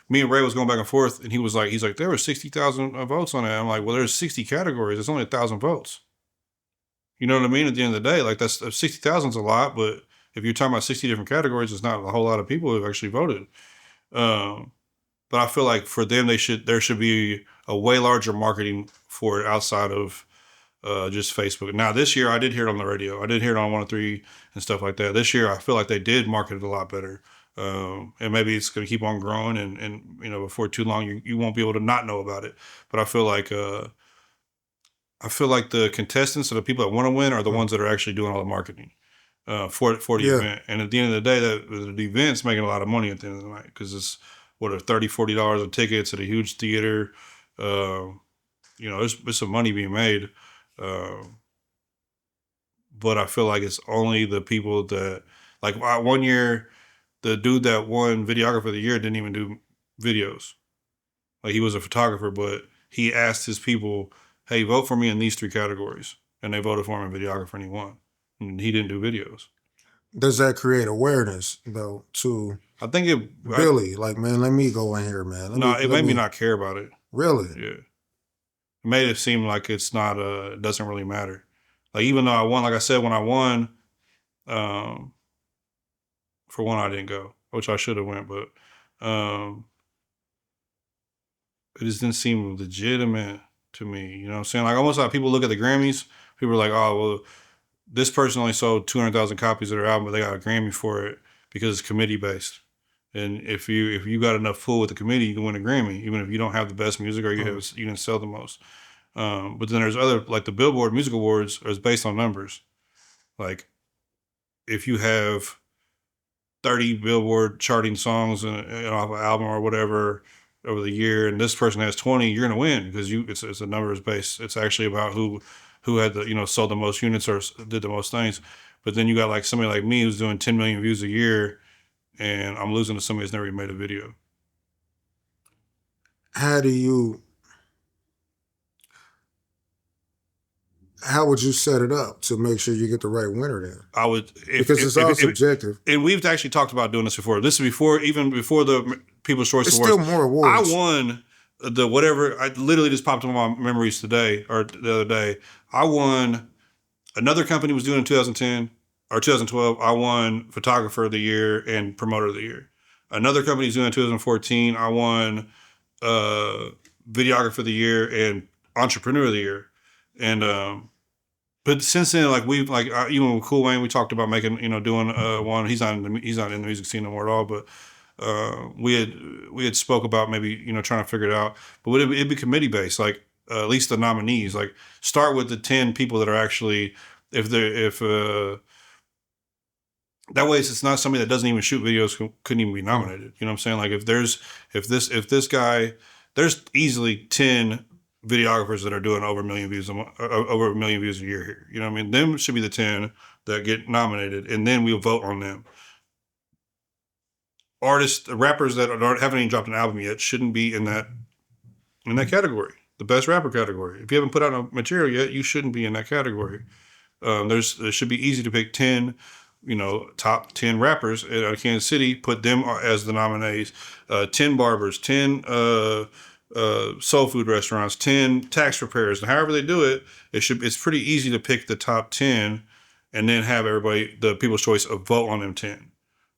Me and Ray was going back and forth, and he's like, there were 60,000 votes on it. I'm like, well, there's 60 categories. It's only 1,000 votes. You know what I mean? At the end of the day, like, that's 60,000 is a lot, but if you're talking about 60 different categories, it's not a whole lot of people who have actually voted. But I feel like for them, there should be a way larger marketing for it outside of just Facebook. Now, this year, I did hear it on the radio. I did hear it on 103 and stuff like that. This year, I feel like they did market it a lot better. And maybe it's going to keep on growing, and you know, before too long, you won't be able to not know about it. But I feel like the contestants or the people that want to win are the ones that are actually doing all the marketing for the event. And at the end of the day, the event's making a lot of money at the end of the night, because it's $30, $40 a tickets at a huge theater. You know, there's some money being made. But I feel like it's only the people that, like, 1 year, the dude that won videographer of the year didn't even do videos. Like, he was a photographer, but he asked his people, "Hey, vote for me in these 3 categories," and they voted for him in videographer, and he won. And he didn't do videos. Does that create awareness though to I think it Billy? Like, man, let me go in here, man. it made me not care about it. Really? Yeah. It made it seem like it's not it doesn't really matter. Like, even though I won, like I said, when I won, for one, I didn't go, which I should have went, but it just didn't seem legitimate to me. You know what I'm saying? Like, almost like people look at the Grammys, people are like, "Oh, well, this person only sold 200,000 copies of their album, but they got a Grammy for it because it's committee based." And if you got enough pull with the committee, you can win a Grammy, even if you don't have the best music or you didn't sell the most. But then there's other, like the Billboard Music Awards is based on numbers. Like, if you have 30 Billboard charting songs off an album or whatever over the year, and this person has 20, you're gonna win because it's a numbers based. It's actually about who had the sold the most units or did the most things. But then you got like somebody like me who's doing 10 million views a year, and I'm losing to somebody who's never even made a video. How would you set it up to make sure you get the right winner then? I would, because it's all subjective. And we've actually talked about doing this before. This is even before the People's Choice It's Awards. still more awards. I won the whatever. I literally just popped in my memories today or the other day. I won. Another company was doing it in 2010 or 2012. I won Photographer of the Year and Promoter of the Year. Another company was doing it in 2014. I won Videographer of the Year and Entrepreneur of the Year. And but since then, like we've even with Cool Wayne, we talked about making doing one. He's not in the music scene no more at all. But we had spoke about maybe trying to figure it out. But it'd be committee based, like at least the nominees. Like start with the 10 people that are actually if that way it's not somebody that doesn't even shoot videos couldn't even be nominated. You know what I'm saying? Like if this guy, there's easily 10 videographers that are doing over 1 million views over 1 million views a year here. You know what I mean? Them should be the 10 that get nominated, and then we'll vote on them. Artists, rappers that haven't even dropped an album yet shouldn't be in that category, the best rapper category. If you haven't put out no material yet, you shouldn't be in that category. There should be easy to pick 10, top 10 rappers in Kansas City, put them as the nominees. 10 barbers, 10 soul food restaurants, 10 tax preparers, and however they do it, it's pretty easy to pick the top 10 and then have the people's choice of vote on them 10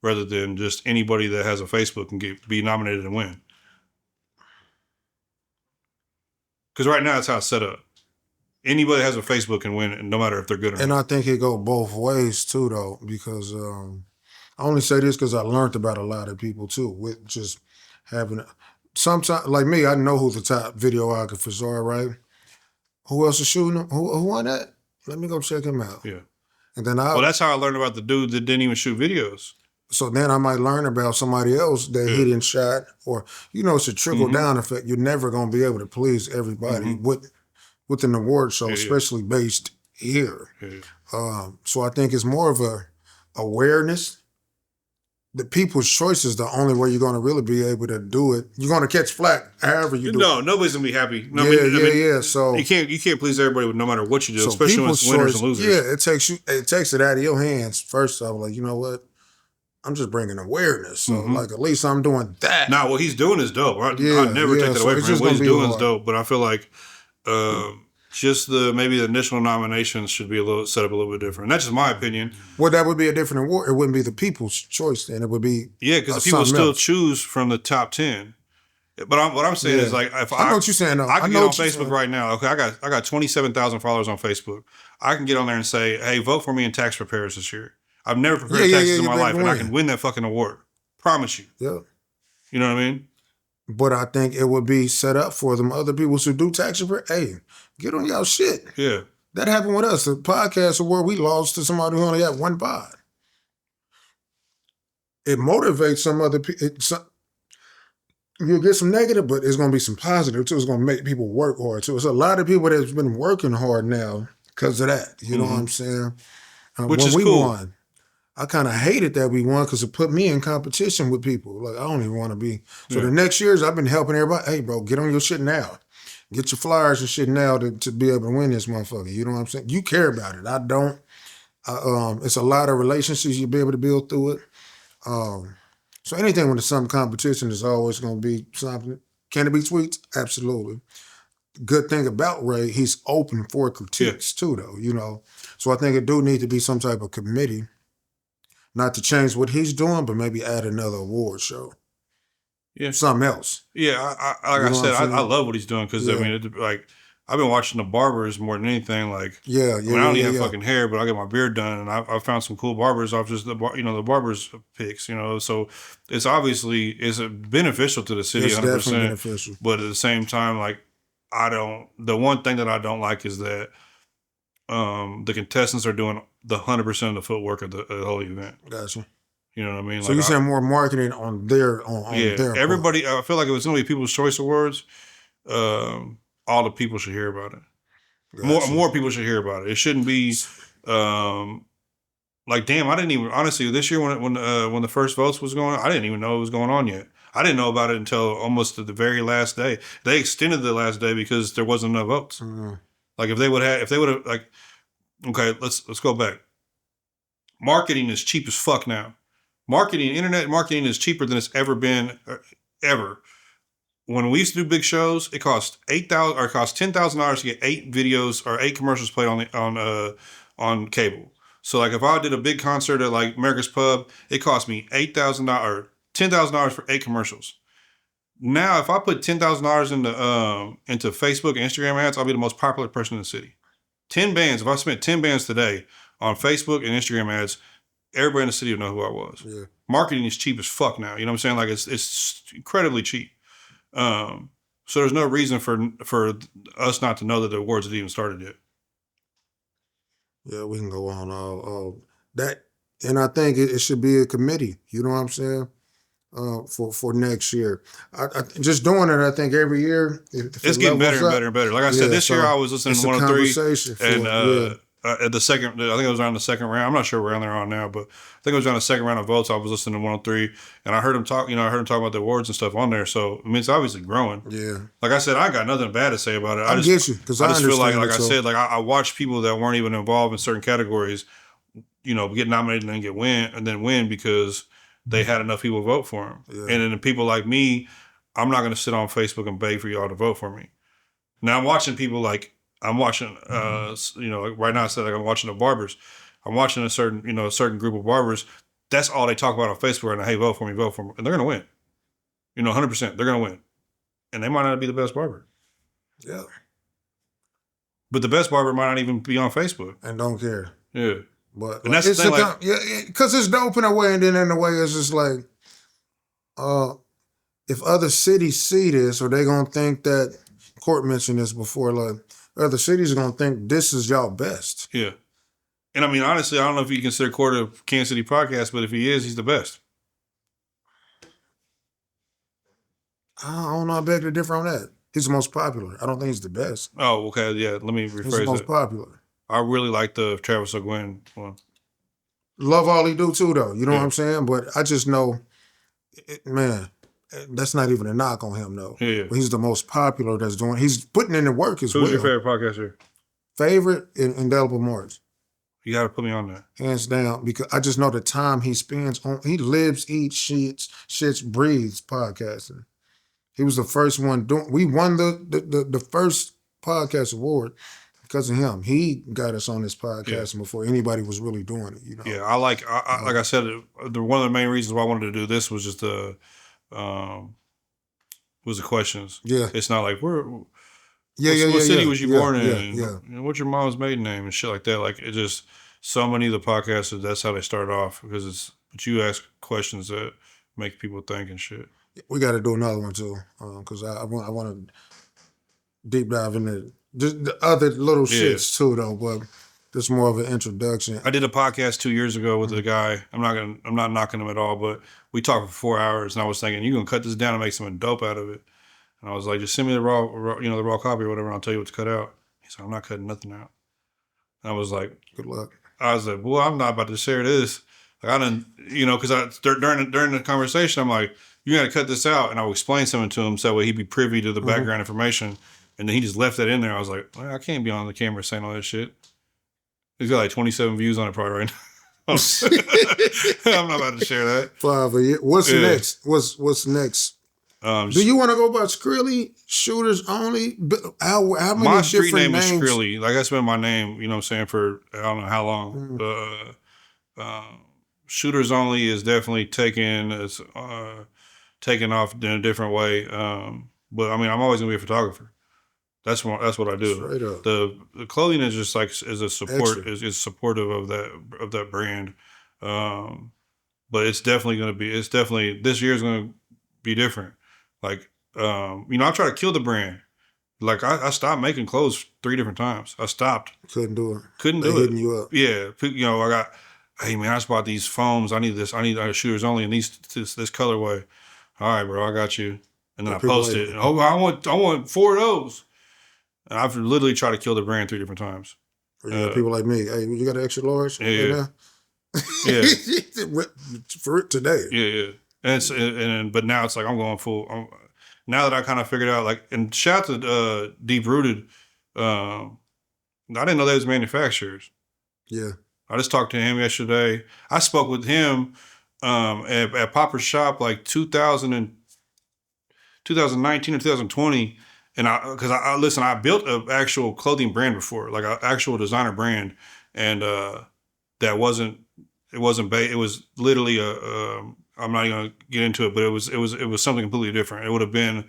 rather than just anybody that has a Facebook and be nominated and win. Because right now that's how it's set up. Anybody that has a Facebook can win, no matter if they're good or not. And I think it go both ways too, though, because I only say this because I learned about a lot of people too, with just having sometimes like me, I know who the top videographers are, right? Who else is shooting them? Who won that? Let me go check him out. Yeah. And then well, that's how I learned about the dude that didn't even shoot videos. So then I might learn about somebody else that he didn't shot, or it's a trickle down effect. You're never gonna be able to please everybody with an award show, especially based here. Yeah. So I think it's more of a awareness. The people's choice is the only way you're going to really be able to do it. You're going to catch flack however you do it. No, nobody's going to be happy. No, yeah. So you can't please everybody no matter what you do, especially when it's winners and losers. Yeah, it takes it out of your hands. First off, like, you know what? I'm just bringing awareness. So like at least I'm doing that. Nah, what he's doing is dope. I never take that away from him. What he's doing is dope, but I feel like just maybe the initial nominations should be set up a little bit different. That's just my opinion. Well, that would be a different award. It wouldn't be the people's choice then. It would be because the people still choose from the top 10. But what I'm saying is like if I know what you're saying. Though. I can get on Facebook right now. Okay, I got 27,000 followers on Facebook. I can get on there and say, hey, vote for me in tax preparers this year. I've never prepared taxes in my life, and I can win that fucking award. Promise you. Yeah. You know what I mean? But I think it would be set up for them other people who do tax preparation. Hey, get on y'all shit. Yeah. That happened with us. The podcast award we lost to somebody who only had one pod. It motivates some other people. You'll get some negative, but it's going to be some positive too. It's going to make people work hard too. It's a lot of people that's been working hard now because of that. You know what I'm saying? Which is cool. Won, I kind of hated that we won because it put me in competition with people. Like, I don't even want to be. So the next years, I've been helping everybody. Hey, bro, get on your shit now. Get your flyers and shit now to be able to win this motherfucker. You know what I'm saying? You care about it. I don't. It's a lot of relationships you'll be able to build through it. So anything with some competition is always going to be something. Can it be tweets? Absolutely. Good thing about Ray, he's open for critiques too, though, So I think it do need to be some type of committee. Not to change what he's doing, but maybe add another award show. Yeah. Something else. Yeah, like I said, I love what he's doing because, I mean, I've been watching the barbers more than anything. Like, I don't even have fucking hair, but I get my beard done, and I found some cool barbers off just the barbers picks, So it's obviously, beneficial to the city, it's 100%. Definitely beneficial. But at the same time, like, the one thing that I don't like is that the contestants are doing the 100% of the footwork of the whole event. Gotcha. You know what I mean? So you're saying more marketing on their everybody. I feel like if it's going to be People's Choice Awards, all the people should hear about it. Gotcha. More people should hear about it. It shouldn't be like, damn, I didn't even, honestly, this year when the first votes was going on, I didn't even know it was going on yet. I didn't know about it until almost the very last day. They extended the last day because there wasn't enough votes. Mm-hmm. Like if they would have like, okay, let's go back. Marketing is cheap as fuck now. Internet marketing is cheaper than it's ever been, ever. When we used to do big shows, it cost $10,000 to get 8 videos or 8 commercials played on cable. So like if I did a big concert at like America's Pub, it cost me $8,000 or $10,000 for 8 commercials. Now, if I put $10,000 into Facebook and Instagram ads, I'll be the most popular person in the city. 10 bands. If I spent 10 bands today on Facebook and Instagram ads, everybody in the city would know who I was. Yeah. Marketing is cheap as fuck now. You know what I'm saying? Like it's incredibly cheap. So there's no reason for us not to know that the awards had even started yet. Yeah, we can go on all that, and I think it should be a committee. You know what I'm saying? For next year, I just doing it. I think every year it's getting better and better and better. Like I said, this year I was listening to 103, and at the second, I think it was around the second round. I'm not sure where they're on now, but I think it was around the second round of votes. I was listening to 103, and I heard him talk. I heard him talk about the awards and stuff on there. So I mean, it's obviously growing. Yeah. Like I said, I got nothing bad to say about it. I just get you because I just feel like I said, like I watched people that weren't even involved in certain categories, get nominated and then win because they had enough people vote for them. Yeah. And then the people like me, I'm not gonna sit on Facebook and beg for y'all to vote for me. Now I'm watching people like I'm watching, like right now I said like I'm watching the barbers. I'm watching a certain group of barbers. That's all they talk about on Facebook right now. Hey, vote for me, and they're gonna win. 100%, they're gonna win, and they might not be the best barber. Yeah. But the best barber might not even be on Facebook. And don't care. Yeah. But and that's the thing, like, because it's dope in a way, and then in a way it's just like, if other cities see this, or they gonna think that Court mentioned this before, like other cities are gonna think this is y'all best. Yeah. And I mean, honestly, I don't know if you consider Court a Kansas City podcast, but if he is, he's the best. I don't know. I beg to differ on that. He's the most popular. I don't think he's the best. Oh, okay. Yeah. Let me rephrase it. He's the most popular. I really like the Travis O'Gwen one. Love all he do too, though. You know what I'm saying? But I just know, man, that's not even a knock on him, though. Yeah. But he's the most popular that's doing. He's putting in the work as well. Who's your favorite podcaster? Favorite? Indelible Marks. You got to put me on that. Hands down, because I just know the time he spends on. He lives, eats, shits, breathes podcasting. He was the first one doing. We won the first podcast award because of him. He got us on this podcast before anybody was really doing it. You know. Yeah, like I said, one of the main reasons why I wanted to do this was just the questions. Yeah, it's not like what city was you born in? And what's your mom's maiden name and shit like that. Like it just so many of the podcasters. That's how they start off but you ask questions that make people think and shit. We got to do another one too, because I want to deep dive into the other little shits too, though. But it's more of an introduction. I did a podcast 2 years ago with a guy. I'm not knocking him at all, but we talked for 4 hours, and I was thinking, you're gonna cut this down and make something dope out of it. And I was like, just send me the raw copy or whatever, and I'll tell you what to cut out. He's like, I'm not cutting nothing out. And I was like, good luck. I was like, boy, I'm not about to share this. Like I didn't, because during the conversation, I'm like, you got to cut this out, and I would explain something to him so that way he'd be privy to the background information. And then he just left that in there. I was like, well, I can't be on the camera saying all that shit. He's got like 27 views on it probably right now. I'm not about to share that. 5 a year. What's next? What's next? Do you want to go by Skrilly, shooters only? How many my street name names? is Skrilly. Like that's been my name, you know what I'm saying, for I don't know how long. Shooters only is definitely taken off in a different way. But I mean, I'm always gonna be a photographer. That's what I do. Straight up. The clothing is just like is a support Extra. is supportive of that brand. But it's definitely this year is gonna be different. Like I try to kill the brand. Like I stopped making clothes 3 different times. I stopped. Couldn't do it. Couldn't They do it. hitting you up. Yeah, I got. Hey man, I just bought these foams. I need this. I need shooters only in this colorway. All right, bro, I got you. And then I post it. And, I want 4 of those. And I've literally tried to kill the brand 3 different times. People like me. Hey, you got an extra large? Yeah. Yeah. For it today. Yeah. But now it's like I'm going full. Now that I kind of figured out, like, and shout out to Deep Rooted. I didn't know they was manufacturers. Yeah. I just talked to him yesterday. I spoke with him at Popper's shop like 2019 or 2020. And I built an actual clothing brand before, like an actual designer brand. And it was literally I'm not even gonna get into it, but it was something completely different. It would have been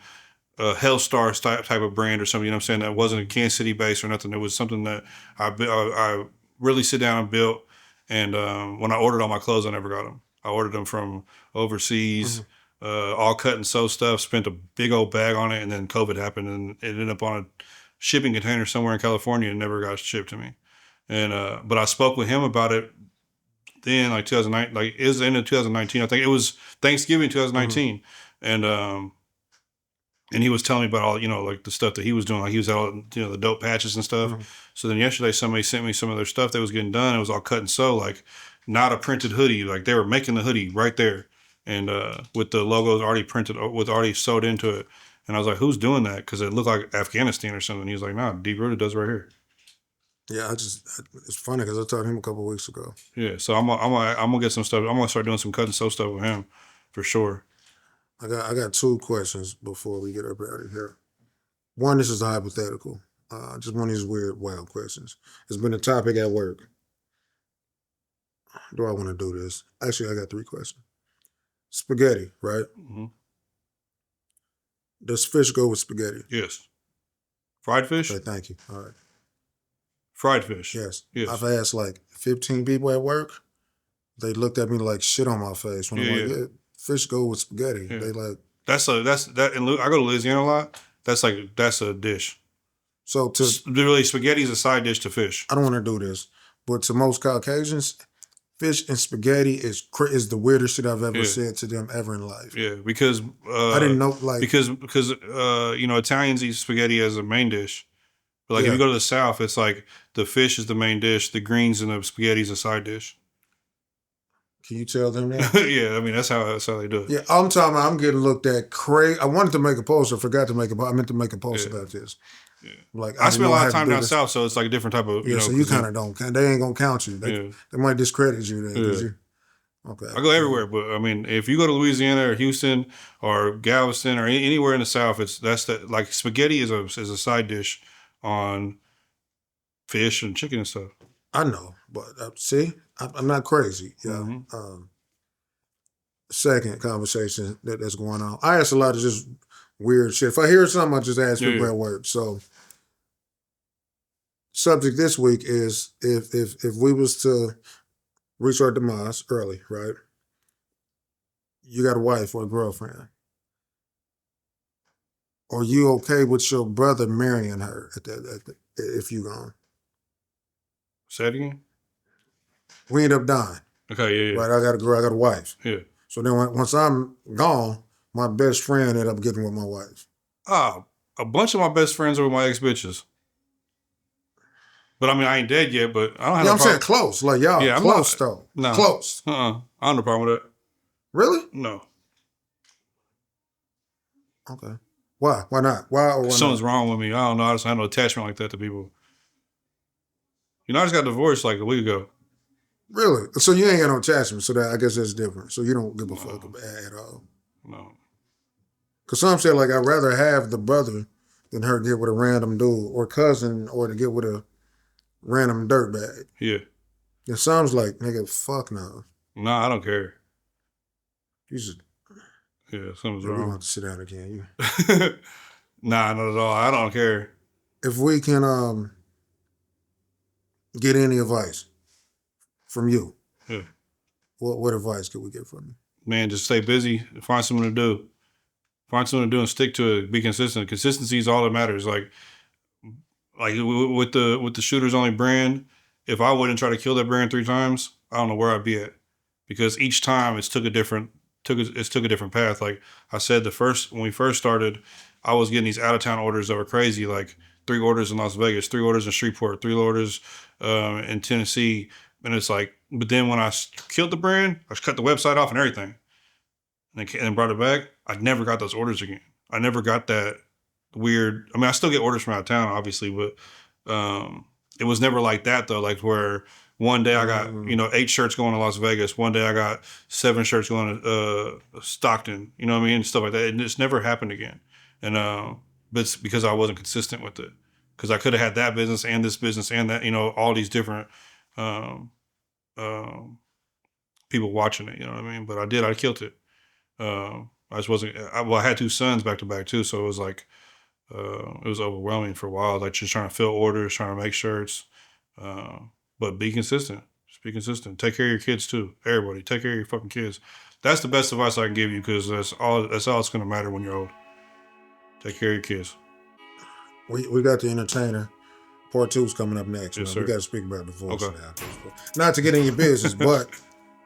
a Hellstar type of brand or something, you know what I'm saying? That wasn't Kansas City based or nothing. It was something that I really sit down and built. And when I ordered all my clothes, I never got them. I ordered them from overseas, all cut and sew stuff, spent a big old bag on it, and then COVID happened and it ended up on a shipping container somewhere in California and never got shipped to me. And but I spoke with him about it then, like 2009, like it was the end of 2019. I think it was Thanksgiving 2019. And he was telling me about all, like the stuff that he was doing. Like he was out, the dope patches and stuff. So then yesterday somebody sent me some of their stuff that was getting done. It was all cut and sew, like not a printed hoodie. Like they were making the hoodie right there. And with the logos already printed, already sewed into it. And I was like, who's doing that? Because it looked like Afghanistan or something. He was like, nah, Deep Rooted does right here. Yeah, it's funny because I talked to him a couple of weeks ago. Yeah, so I'm gonna get some stuff. I'm gonna start doing some cut and sew stuff with him for sure. I got 2 questions before we get up out of here. One, this is a hypothetical. Just one of these weird, wild questions. It's been a topic at work. Do I want to do this? Actually, I got 3 questions. Spaghetti, right? Mm-hmm. Does fish go with spaghetti? Yes. Fried fish? Okay, thank you. All right. Fried fish. Yes. Yes. I've asked like 15 people at work. They looked at me like shit on my face when I'm like, yeah, fish go with spaghetti. Yeah. They like that's that. And I go to Louisiana a lot. That's a dish. So really, spaghetti is a side dish to fish. I don't want to do this, but to most Caucasians, fish and spaghetti is the weirdest shit I've ever said to them ever in life. Yeah, because I didn't know because Italians eat spaghetti as a main dish. But like if you go to the South, it's like the fish is the main dish, the greens and the spaghetti is a side dish. Can you tell them that? Yeah, I mean that's how they do it. Yeah, I'm talking about I'm getting looked at crazy. I wanted to make a post, I forgot to make a post. I meant to make a post about this. Yeah. Like I spend a lot of time down south, so it's like a different type of so you kind of don't. They ain't gonna count you. They might discredit you then. Yeah. Okay. I go everywhere, but I mean, if you go to Louisiana or Houston or Galveston or anywhere in the South, like spaghetti is a side dish on fish and chicken and stuff. I know, but see, I'm not crazy. Yeah. Mm-hmm. Second conversation that's going on. I ask a lot of just weird shit. If I hear something, I just ask people at work. So, subject this week is if we was to reach our demise early, right? You got a wife or a girlfriend. Are you okay with your brother marrying her if you gone? Say it again? We end up dying. Okay, yeah. Right, I got a girl, I got a wife. Yeah. So then once I'm gone, my best friend ended up getting with my wife. A bunch of my best friends are with my ex-bitches. But I mean, I ain't dead yet, but I don't have no problem. I'm saying close. Like, y'all close, though. No. Close. I don't have no problem with that. Really? No. Okay. Why? Why not? Why something's wrong with me. I don't know. I just have no attachment like that to people. I just got divorced like a week ago. Really? So you ain't got no attachment, so that I guess that's different. So you don't give a fuck at all. No. Because some say, like, I'd rather have the brother than her get with a random dude or cousin or to get with a random dirtbag. Yeah. It sounds like, nigga, fuck no. Nah, I don't care. You just... Yeah, something's wrong. You want to sit down again. Nah, not at all. I don't care. If we can get any advice from you, what advice could we get from you? Man, just stay busy. Find something to do. Find something to do and stick to it. Be consistent. Consistency is all that matters. Like with the Shooters Only brand, if I wouldn't try to kill that brand 3 times, I don't know where I'd be at. Because each time it took a different path. Like I said, when we first started, I was getting these out of town orders that were crazy. Like 3 orders in Las Vegas, 3 orders in Shreveport, 3 orders in Tennessee. And it's like, but then when I killed the brand, I cut the website off and everything, and brought it back. I never got those orders again. I never got that weird. I mean, I still get orders from out of town, obviously, but it was never like that though. Like where one day I got 8 shirts going to Las Vegas. One day I got 7 shirts going to Stockton. You know what I mean? Stuff like that. And it's never happened again. And but it's because I wasn't consistent with it. Because I could have had that business and this business and that, all these different people watching it. You know what I mean? But I killed it. I just wasn't. I had 2 sons back to back too, so it was like it was overwhelming for a while. Like just trying to fill orders, trying to make shirts. But be consistent. Just be consistent. Take care of your kids too. Everybody, take care of your fucking kids. That's the best advice I can give you because that's all it's going to matter when you're old. Take care of your kids. We got the entertainer. Part 2 is coming up next. Yes, sir. We got to speak about divorce now. Not to get in your business, but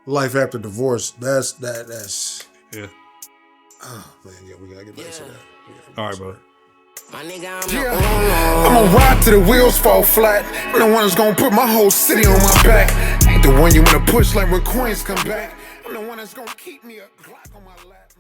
life after divorce. That's yeah. Oh man, yeah, we gotta get back to that. All right, bro. I'ma ride till the wheels fall flat. I'm the one that's gonna put my whole city on my back. Ain't the one you wanna push like when coins come back. I'm the one that's gonna keep me a Glock on my lap.